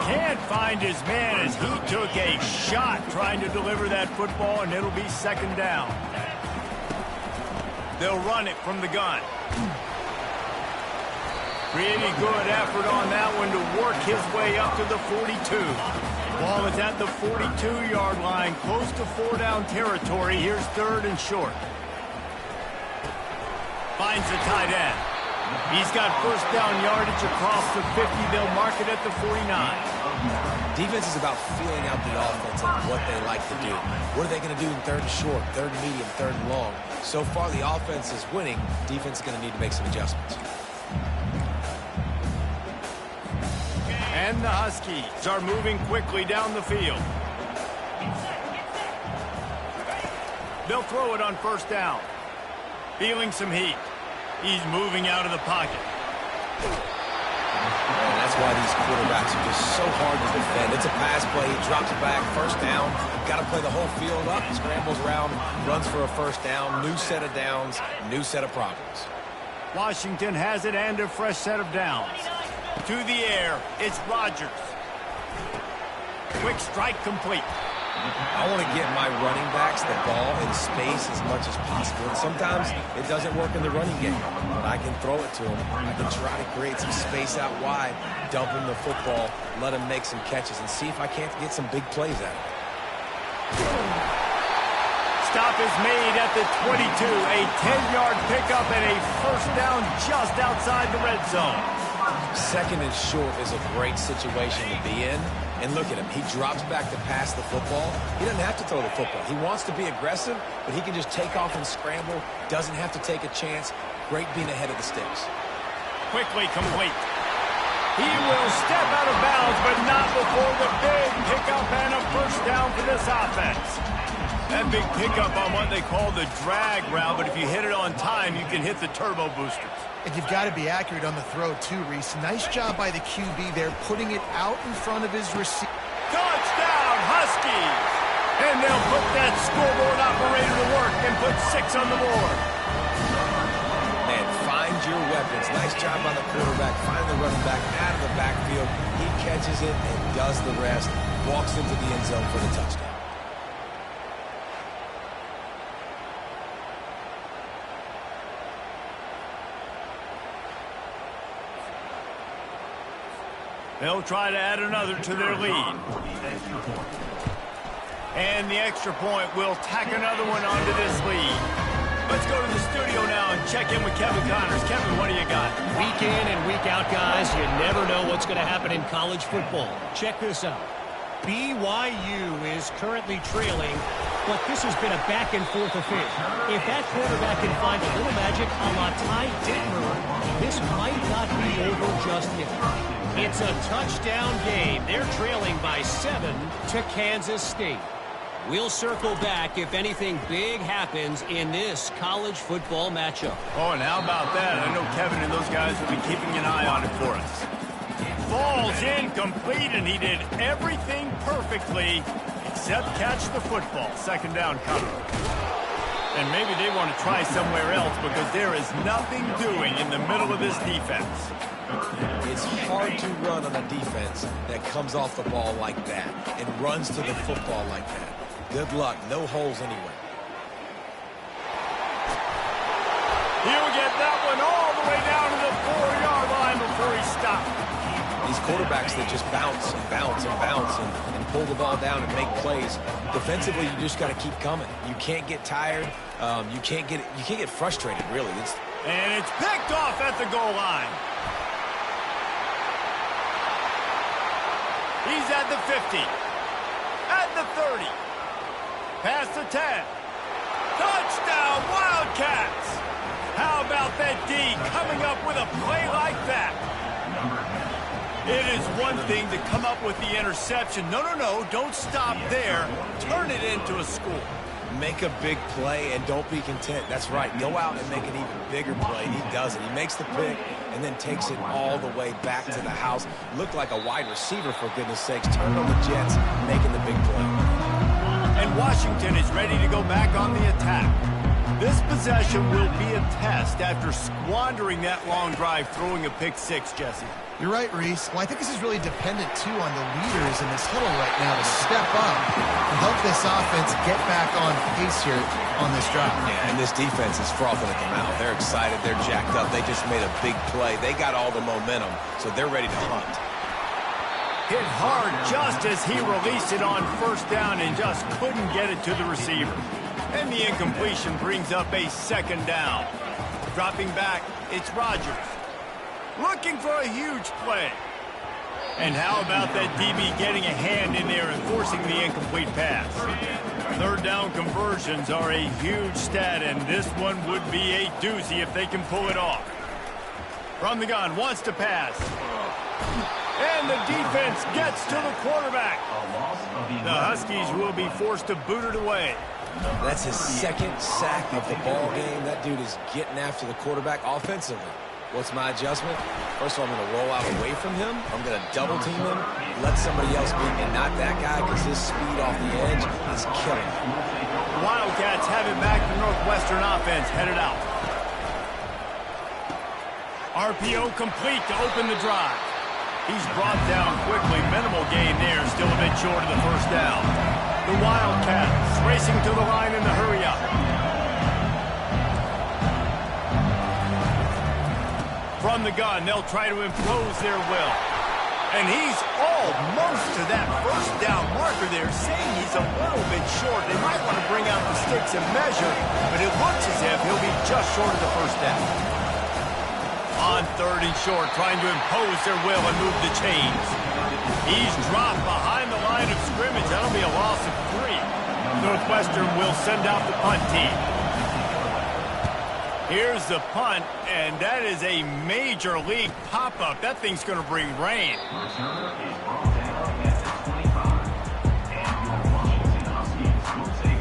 Can't find his man as he took a shot trying to deliver that football, and it'll be second down. They'll run it from the gun. Pretty good effort on that one to work his way up to the 42. Ball is at the 42-yard line, close to 4-down territory. Here's third and short. Finds the tight end. He's got first down yardage across the 50. They'll mark it at the 49. Defense is about feeling out the offense and what they like to do. What are they going to do in third and short, third and medium, third and long? So far, the offense is winning. Defense is going to need to make some adjustments. And the Huskies are moving quickly down the field. They'll throw it on first down. Feeling some heat. He's moving out of the pocket. And that's why these quarterbacks are just so hard to defend. It's a pass play. He drops it back. First down. Got to play the whole field up. Scrambles around. Runs for a first down. New set of downs. New set of problems. Washington has it and a fresh set of downs. To the air. It's Rodgers. Quick strike complete. I want to get my running backs the ball in space as much as possible. And sometimes it doesn't work in the running game, but I can throw it to them. I can try to create some space out wide, dump him the football, let him make some catches, and see if I can't get some big plays out of it. Stop is made at the 22. A 10-yard pickup and a first down just outside the red zone. Second and short is a great situation to be in, And look at him. He drops back to pass the football. He doesn't have to throw the football. He wants to be aggressive, but he can just take off and scramble. Doesn't have to take a chance. Great being ahead of the sticks. Quickly complete. He will step out of bounds, but not before the big pickup and a first down for this offense. That big pickup on what they call the drag route, but if you hit it on time, you can hit the turbo boosters. And you've got to be accurate on the throw, too, Reese. Nice job by the QB there, putting it out in front of his receiver. Touchdown, Huskies! And they'll put that scoreboard operator to work and put 6 on the board. Man, find your weapons. Nice job by the quarterback. Find the running back out of the backfield. He catches it and does the rest. Walks into the end zone for the touchdown. They'll try to add another to their lead. And the extra point will tack another one onto this lead. Let's go to the studio now and check in with Kevin Connors. Kevin, what do you got? Week in and week out, guys, you never know what's going to happen in college football. Check this out. BYU is currently trailing, but this has been a back-and-forth affair. If that quarterback can find a little magic a la Ty Dittmer, this might not be over just yet. It's a touchdown game. They're trailing by 7 to Kansas State. We'll circle back if anything big happens in this college football matchup. Oh, and how about that? I know Kevin and those guys will be keeping an eye on it for us. Falls incomplete, and he did everything perfectly except catch the football. Second down coming. And maybe they want to try somewhere else because there is nothing doing in the middle of this defense. It's hard to run on a defense that comes off the ball like that and runs to the football like that. Good luck. No holes anywhere. He'll get that one all the way down to the 4-yard line before he stopped. These quarterbacks that just bounce and bounce and bounce and pull the ball down and make plays. Defensively, you just got to keep coming. You can't get tired. You can't get frustrated, really. And it's picked off at the goal line. He's at the 50. At the 30. Past the 10. Touchdown, Wildcats! How about that D coming up with a play like that? It is one thing to come up with the interception. No, don't stop there. Turn it into a score. Make a big play and don't be content. That's right. Go out and make an even bigger play. He does it. He makes the pick and then takes it all the way back to the house. Looked like a wide receiver, for goodness sakes. Turned on the Jets, making the big play. And Washington is ready to go back on the attack. This possession will be a test after squandering that long drive, throwing a pick 6, Jesse. You're right, Reese. Well, I think this is really dependent, too, on the leaders in this huddle right now to step up and help this offense get back on pace here on this drive. Yeah, and this defense is frothing at the mouth. They're excited. They're jacked up. They just made a big play. They got all the momentum, so they're ready to hunt. Hit hard just as he released it on first down and just couldn't get it to the receiver. And the incompletion brings up a second down. Dropping back, it's Rodgers. Looking for a huge play. And how about that DB getting a hand in there and forcing the incomplete pass? Third down conversions are a huge stat, and this one would be a doozy if they can pull it off. From the gun, wants to pass. And the defense gets to the quarterback. The Huskies will be forced to boot it away. That's his second sack of the ball game. That dude is getting after the quarterback offensively. What's my adjustment? First of all, I'm going to roll out away from him. I'm going to double team him, let somebody else beat me, not that guy, because his speed off the edge is killing him. The Wildcats have it back. The Northwestern offense headed out. RPO complete to open the drive. He's brought down quickly. Minimal gain there. Still a bit short of the first down. The Wildcats racing to the line in the hurry-up. From the gun, they'll try to impose their will. And he's almost to that first down marker there, saying he's a little bit short. They might want to bring out the sticks and measure, but it looks as if he'll be just short of the first down. On third and short, trying to impose their will and move the chains. He's dropped behind the line of scrimmage. That'll be a loss of 3. Northwestern will send out the punt team. Here's the punt, and that is a major league pop-up. That thing's going to bring rain.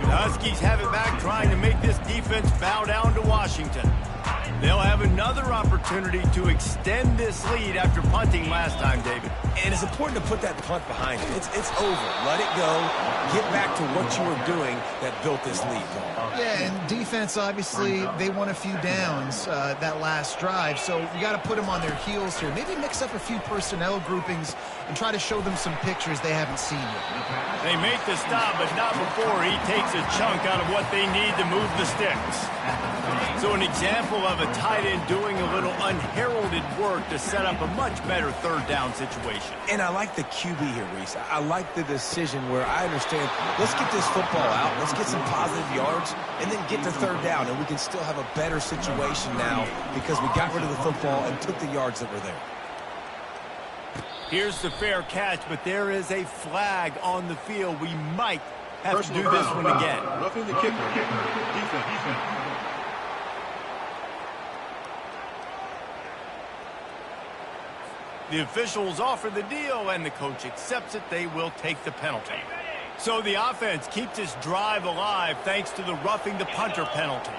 The Huskies have it back, trying to make this defense bow down to Washington. They'll have another opportunity to extend this lead after punting last time, David. And it's important to put that punt behind you. It's over. Let it go. Get back to what you were doing that built this lead. Yeah, and defense, obviously, they won a few downs that last drive, so you got to put them on their heels here. Maybe mix up a few personnel groupings and try to show them some pictures they haven't seen yet. They make the stop, but not before he takes a chunk out of what they need to move the sticks. So an example of a tight end doing a little unheralded work to set up a much better third down situation. And I like the QB here, Reese. I like the decision where I understand, let's get this football out, let's get some positive yards, and then get to third down, and we can still have a better situation now because we got rid of the football and took the yards that were there. Here's the fair catch, but there is a flag on the field. We might have to do this one again. Roughing the kicker. Defense. The officials offer the deal, and the coach accepts it. They will take the penalty. So the offense keeps this drive alive thanks to the roughing the punter penalty.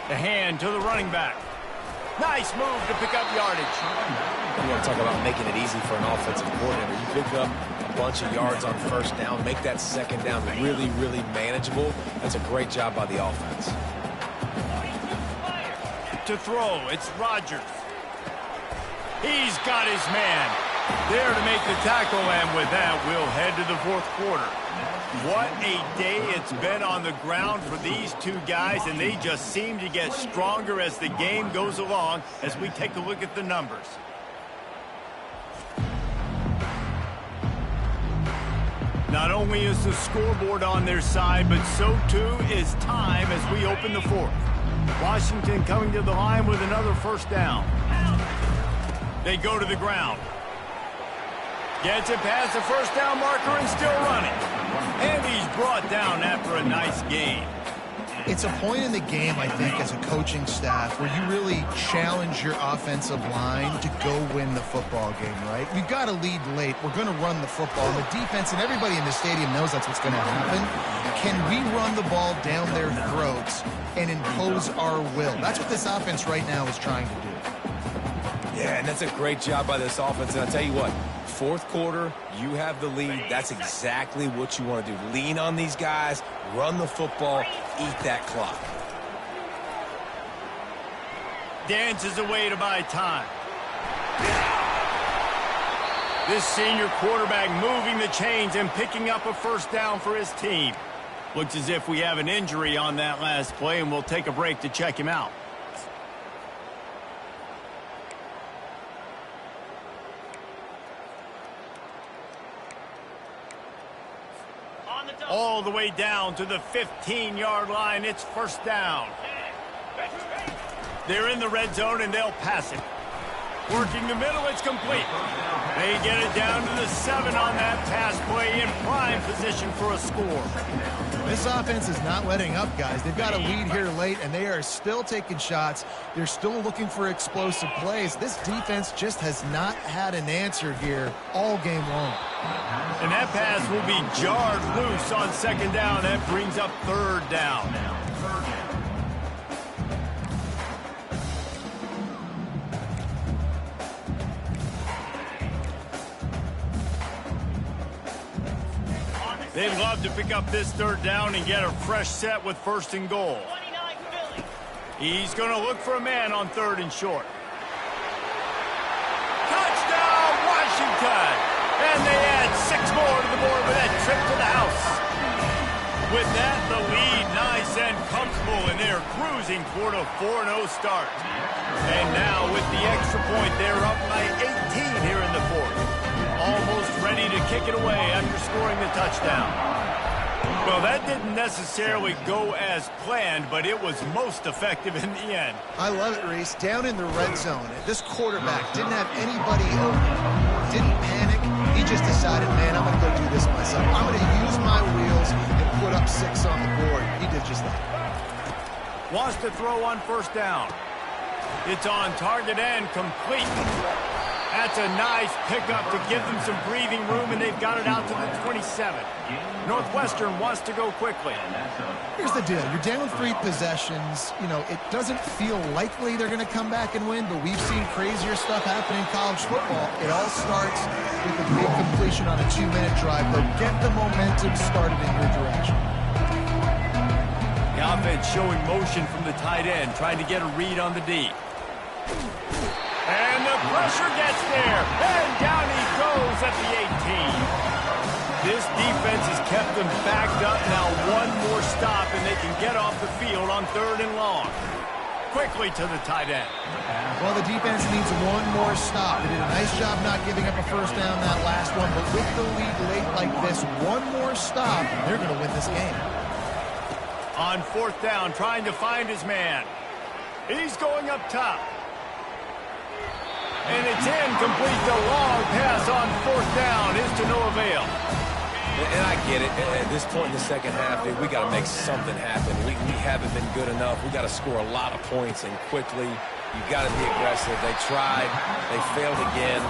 The hand to the running back. Nice move to pick up yardage. You want to talk about making it easy for an offensive coordinator. You pick up a bunch of yards on first down, make that second down really, really manageable. That's a great job by the offense. To throw, it's Rodgers. He's got his man there to make the tackle, and with that, we'll head to the fourth quarter. What a day it's been on the ground for these two guys, and they just seem to get stronger as the game goes along as we take a look at the numbers. Not only is the scoreboard on their side, but so too is time as we open the fourth. Washington coming to the line with another first down. They go to the ground. Gets it past the first down marker and still running. And he's brought down after a nice gain. It's a point in the game, I think, as a coaching staff, where you really challenge your offensive line to go win the football game, right? We've got to lead late. We're going to run the football. And the defense and everybody in the stadium knows that's what's going to happen. Can we run the ball down their throats and impose our will? That's what this offense right now is trying to do. Yeah, and that's a great job by this offense. And I'll tell you what, fourth quarter, you have the lead. That's exactly what you want to do. Lean on these guys, run the football, eat that clock. Dances away to buy time. This senior quarterback moving the chains and picking up a first down for his team. Looks as if we have an injury on that last play, and we'll take a break to check him out. All the way down to the 15-yard line. It's first down. They're in the red zone, and they'll pass it. Working the middle, it's complete. They get it down to the 7 on that pass play, in prime position for a score. This offense is not letting up, guys. They've got a lead here late, and they are still taking shots. They're still looking for explosive plays. This defense just has not had an answer here all game long. And that pass will be jarred loose on second down. That brings up third down. They'd love to pick up this third down and get a fresh set with first and goal. He's going to look for a man on third and short. Touchdown, Washington! And they add 6 more to the board with that trip to the house. With that, the lead nice and comfortable, and they're cruising toward a 4-0 start. And now with the extra point, they're up by 18 here in the fourth. Almost ready to kick it away after scoring the touchdown. Well, that didn't necessarily go as planned, but it was most effective in the end. I love it, Reese. Down in the red zone, this quarterback didn't have anybody open, didn't panic. He just decided, man, I'm going to go do this myself. I'm going to use my wheels and put up 6 on the board. He did just that. Wants to throw on first down. It's on target and complete. That's a nice pickup to give them some breathing room, and they've got it out to the 27. Northwestern wants to go quickly. Here's the deal. You're down 3 possessions. You know, it doesn't feel likely they're going to come back and win, but we've seen crazier stuff happen in college football. It all starts with a big completion on a 2-minute drive. They'll get the momentum started in your direction. The offense showing motion from the tight end, trying to get a read on the D. And the pressure gets there, and down he goes at the 18. This defense has kept them backed up. Now one more stop, and they can get off the field on 3rd and long. Quickly to the tight end. Well, the defense needs one more stop. They did a nice job not giving up a first down that last one, but with the lead late like this, one more stop, they're going to win this game. On 4th down, trying to find his man. He's going up top. And it's incomplete. The long pass on 4th down is to no avail. And I get it. At this point in the second half, dude, we got to make something happen. We haven't been good enough. We got to score a lot of points and quickly. You got to be aggressive. They tried. They failed again.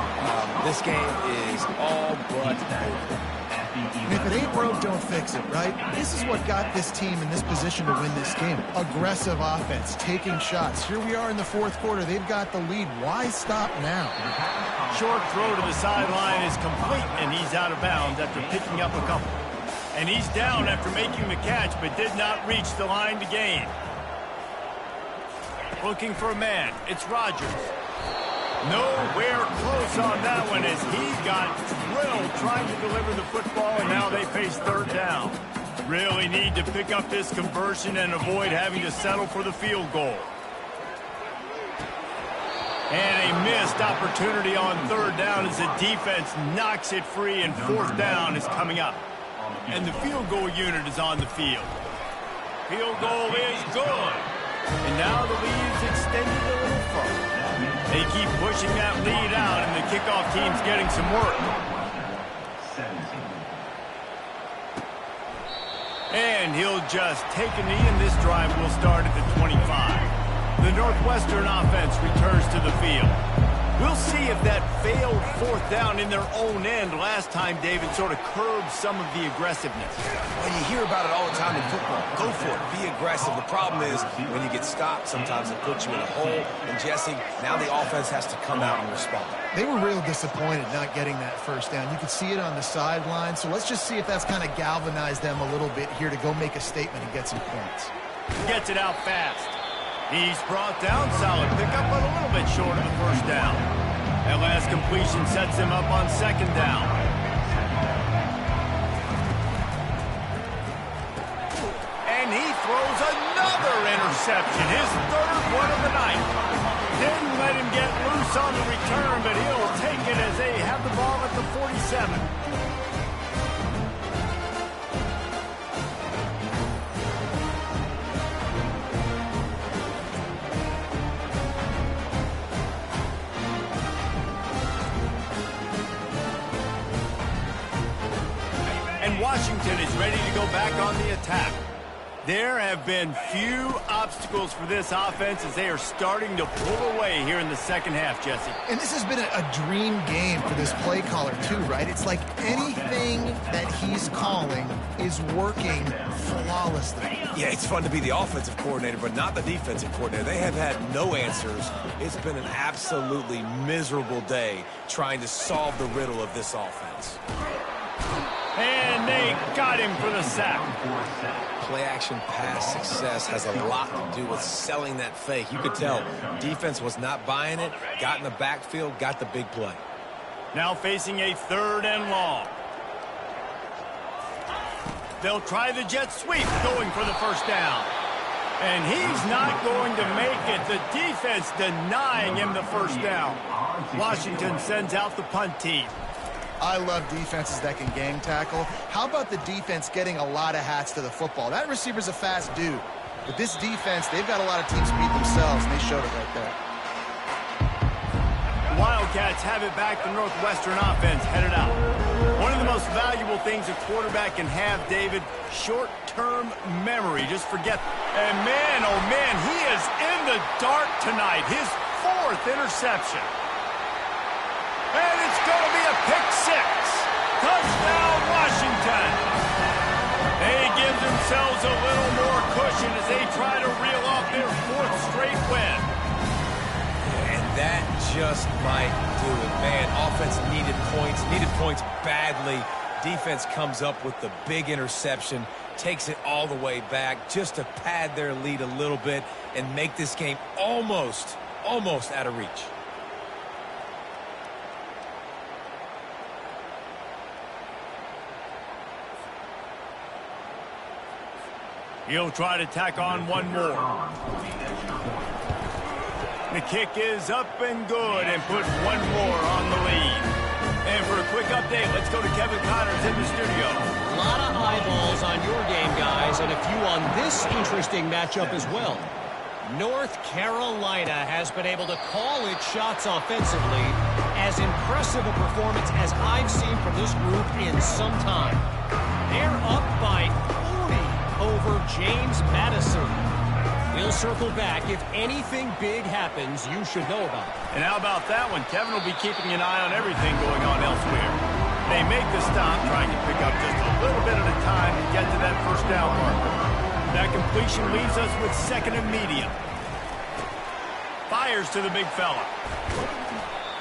This game is all but over. And if it ain't broke, don't fix it, right? This is what got this team in this position to win this game. Aggressive offense, taking shots. Here we are in the 4th quarter. They've got the lead. Why stop now? Short throw to the sideline is complete, and he's out of bounds after picking up a couple. And he's down after making the catch, but did not reach the line to gain. Looking for a man. It's Rodgers. Nowhere close on that one as he got drilled trying to deliver the football, and now they face 3rd down. Really need to pick up this conversion and avoid having to settle for the field goal. And a missed opportunity on 3rd down as the defense knocks it free, and 4th down is coming up. And the field goal unit is on the field. Field goal is good. And now the lead's extended a little further. They keep pushing that lead out, and the kickoff team's getting some work. And he'll just take a knee, and this drive will start at the 25. The Northwestern offense returns to the field. We'll see if that failed 4th down in their own end last time, David, sort of curbed some of the aggressiveness. Well, you hear about it all the time in football. Go for it. Be aggressive. The problem is when you get stopped, sometimes it puts you in a hole. And, Jesse, now the offense has to come out and respond. They were real disappointed not getting that first down. You could see it on the sideline. So let's just see if that's kind of galvanized them a little bit here to go make a statement and get some points. Gets it out fast. He's brought down. Solid pickup, but a little bit short of the first down. That last completion sets him up on 2nd down. And he throws another interception, his 3rd one of the night. Didn't let him get loose on the return, but he'll take it as they have the ball at the 47. Washington is ready to go back on the attack. There have been few obstacles for this offense as they are starting to pull away here in the second half, Jesse. And this has been a dream game for this play caller too, right? It's like anything that he's calling is working flawlessly. Yeah, it's fun to be the offensive coordinator, but not the defensive coordinator. They have had no answers. It's been an absolutely miserable day trying to solve the riddle of this offense. And they got him for the sack. Play-action pass success has a lot to do with selling that fake. You could tell defense was not buying it, got in the backfield, got the big play. Now facing a 3rd and long. They'll try the jet sweep, going for the first down. And he's not going to make it. The defense denying him the first down. Washington sends out the punt team. I love defenses that can gang tackle. How about the defense getting a lot of hats to the football? That receiver's a fast dude. But this defense, they've got a lot of teams beat themselves, and they showed it right there. The Wildcats have it back. The Northwestern offense headed out. One of the most valuable things a quarterback can have, David, short-term memory. Just forget. And man, oh man, he is in the dark tonight. His 4th interception. And it's going to be a pick 6. Touchdown, Washington. They give themselves a little more cushion as they try to reel off their 4th straight win. And that just might do it. Man, offense needed points badly. Defense comes up with the big interception, takes it all the way back just to pad their lead a little bit and make this game almost out of reach. He'll try to tack on one more. The kick is up and good and put one more on the lead. And for a quick update, let's go to Kevin Connors in the studio. A lot of eyeballs on your game, guys, and a few on this interesting matchup as well. North Carolina has been able to call its shots offensively. As impressive a performance as I've seen from this group in some time. They're up by 40 over James Madison. We'll circle back. If anything big happens, you should know about it. And how about that one? Kevin will be keeping an eye on everything going on elsewhere. They make the stop, trying to pick up just a little bit at a time to get to that first down marker. That completion leaves us with 2nd and medium. Fires to the big fella.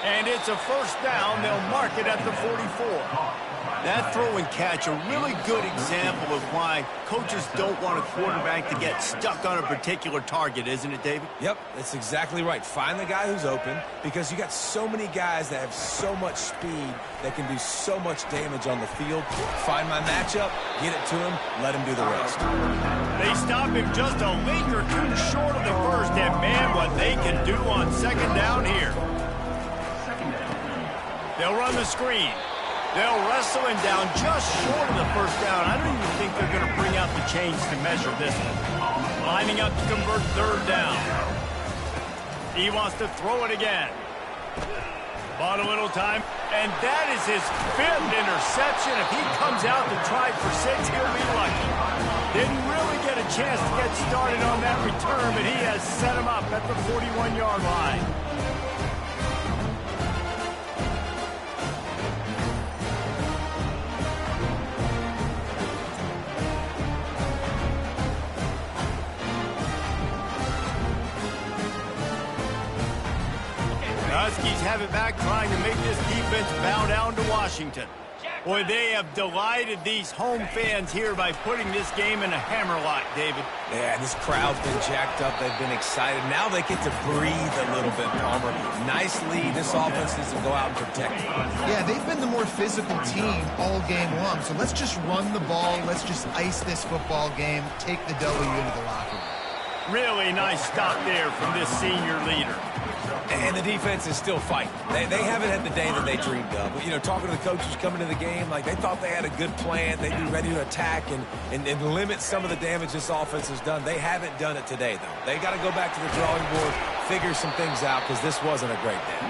And it's a first down. They'll mark it at the 44. That throw and catch, a really good example of why coaches don't want a quarterback to get stuck on a particular target, isn't it, David? Yep, that's exactly right. Find the guy who's open because you got so many guys that have so much speed that can do so much damage on the field. Find my matchup, get it to him, let him do the rest. They stop him just a link or two short of the first, and man, what they can do on 2nd down here. They'll run the screen. They'll wrestle him down just short of the first down. I don't even think they're going to bring out the chains to measure this one. Lining up to convert 3rd down. He wants to throw it again. Bought a little time, and that is his 5th interception. If he comes out to try for 6, he'll be lucky. Didn't really get a chance to get started on that return, but he has set him up at the 41-yard line. Huskies have it back, trying to make this defense bow down to Washington. Boy, they have delighted these home fans here by putting this game in a hammerlock, David. Yeah, this crowd's been jacked up. They've been excited. Now they get to breathe a little bit, Palmer. Nice lead. This offense needs to go out and protect it. Yeah, they've been the more physical team all game long. So let's just run the ball. Let's just ice this football game. Take the W into the locker room. Really nice stop there from this senior leader. And the defense is still fighting. They haven't had the day that they dreamed of. But, you know, talking to the coaches coming to the game, like they thought they had a good plan. They'd be ready to attack and limit some of the damage this offense has done. They haven't done it today, though. They got to go back to the drawing board, figure some things out, because this wasn't a great day.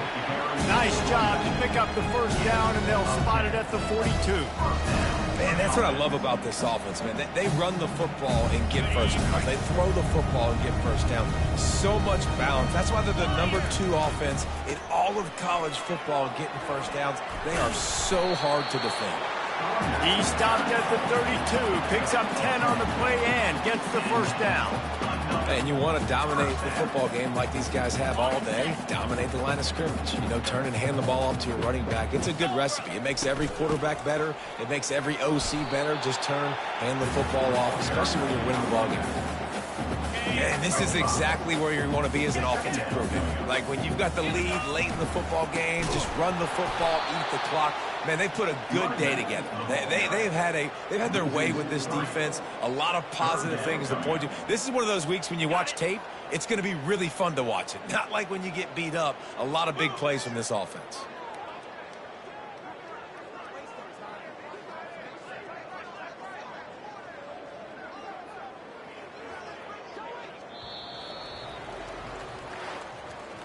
Nice job to pick up the first down, and they'll spot it at the 42. Man, that's what I love about this offense, man. They run the football and get first down. They throw the football and get first down. So much balance. That's why they're the #2 offense in all of college football getting first downs. They are so hard to defend. He stopped at the 32, picks up 10 on the play and gets the first down. And you want to dominate the football game like these guys have all day. Dominate the line of scrimmage. You know, turn and hand the ball off to your running back. It's a good recipe. It makes every quarterback better. It makes every OC better. Just turn, hand the football off, especially when you're winning the ball game. And this is exactly where you want to be as an offensive coordinator. Like when you've got the lead late in the football game, just run the football, eat the clock. Man, they put a good day together. They've had their way with this defense. A lot of positive things to point to. This is one of those weeks when you watch tape, it's going to be really fun to watch it. Not like when you get beat up. A lot of big plays from this offense.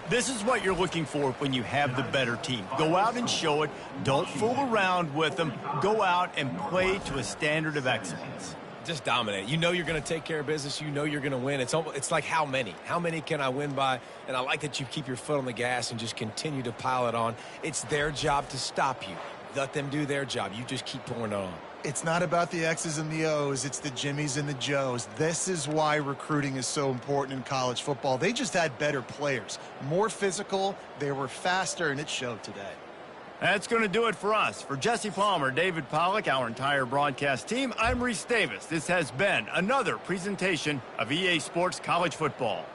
This is what you're looking for when you have the better team. Go out and show it. Don't fool around with them. Go out and play to a standard of excellence. Just dominate. You know you're going to take care of business. You know you're going to win. It's like how many? How many can I win by? And I like that you keep your foot on the gas and just continue to pile it on. It's their job to stop you. Let them do their job. You just keep pouring it on. It's not about the X's and the O's. It's the Jimmies and the Joes. This is why recruiting is so important in college football. They just had better players, more physical, they were faster, and it showed today. That's going to do it for us. For Jesse Palmer, David Pollack, our entire broadcast team, I'm Reese Davis. This has been another presentation of EA Sports College Football.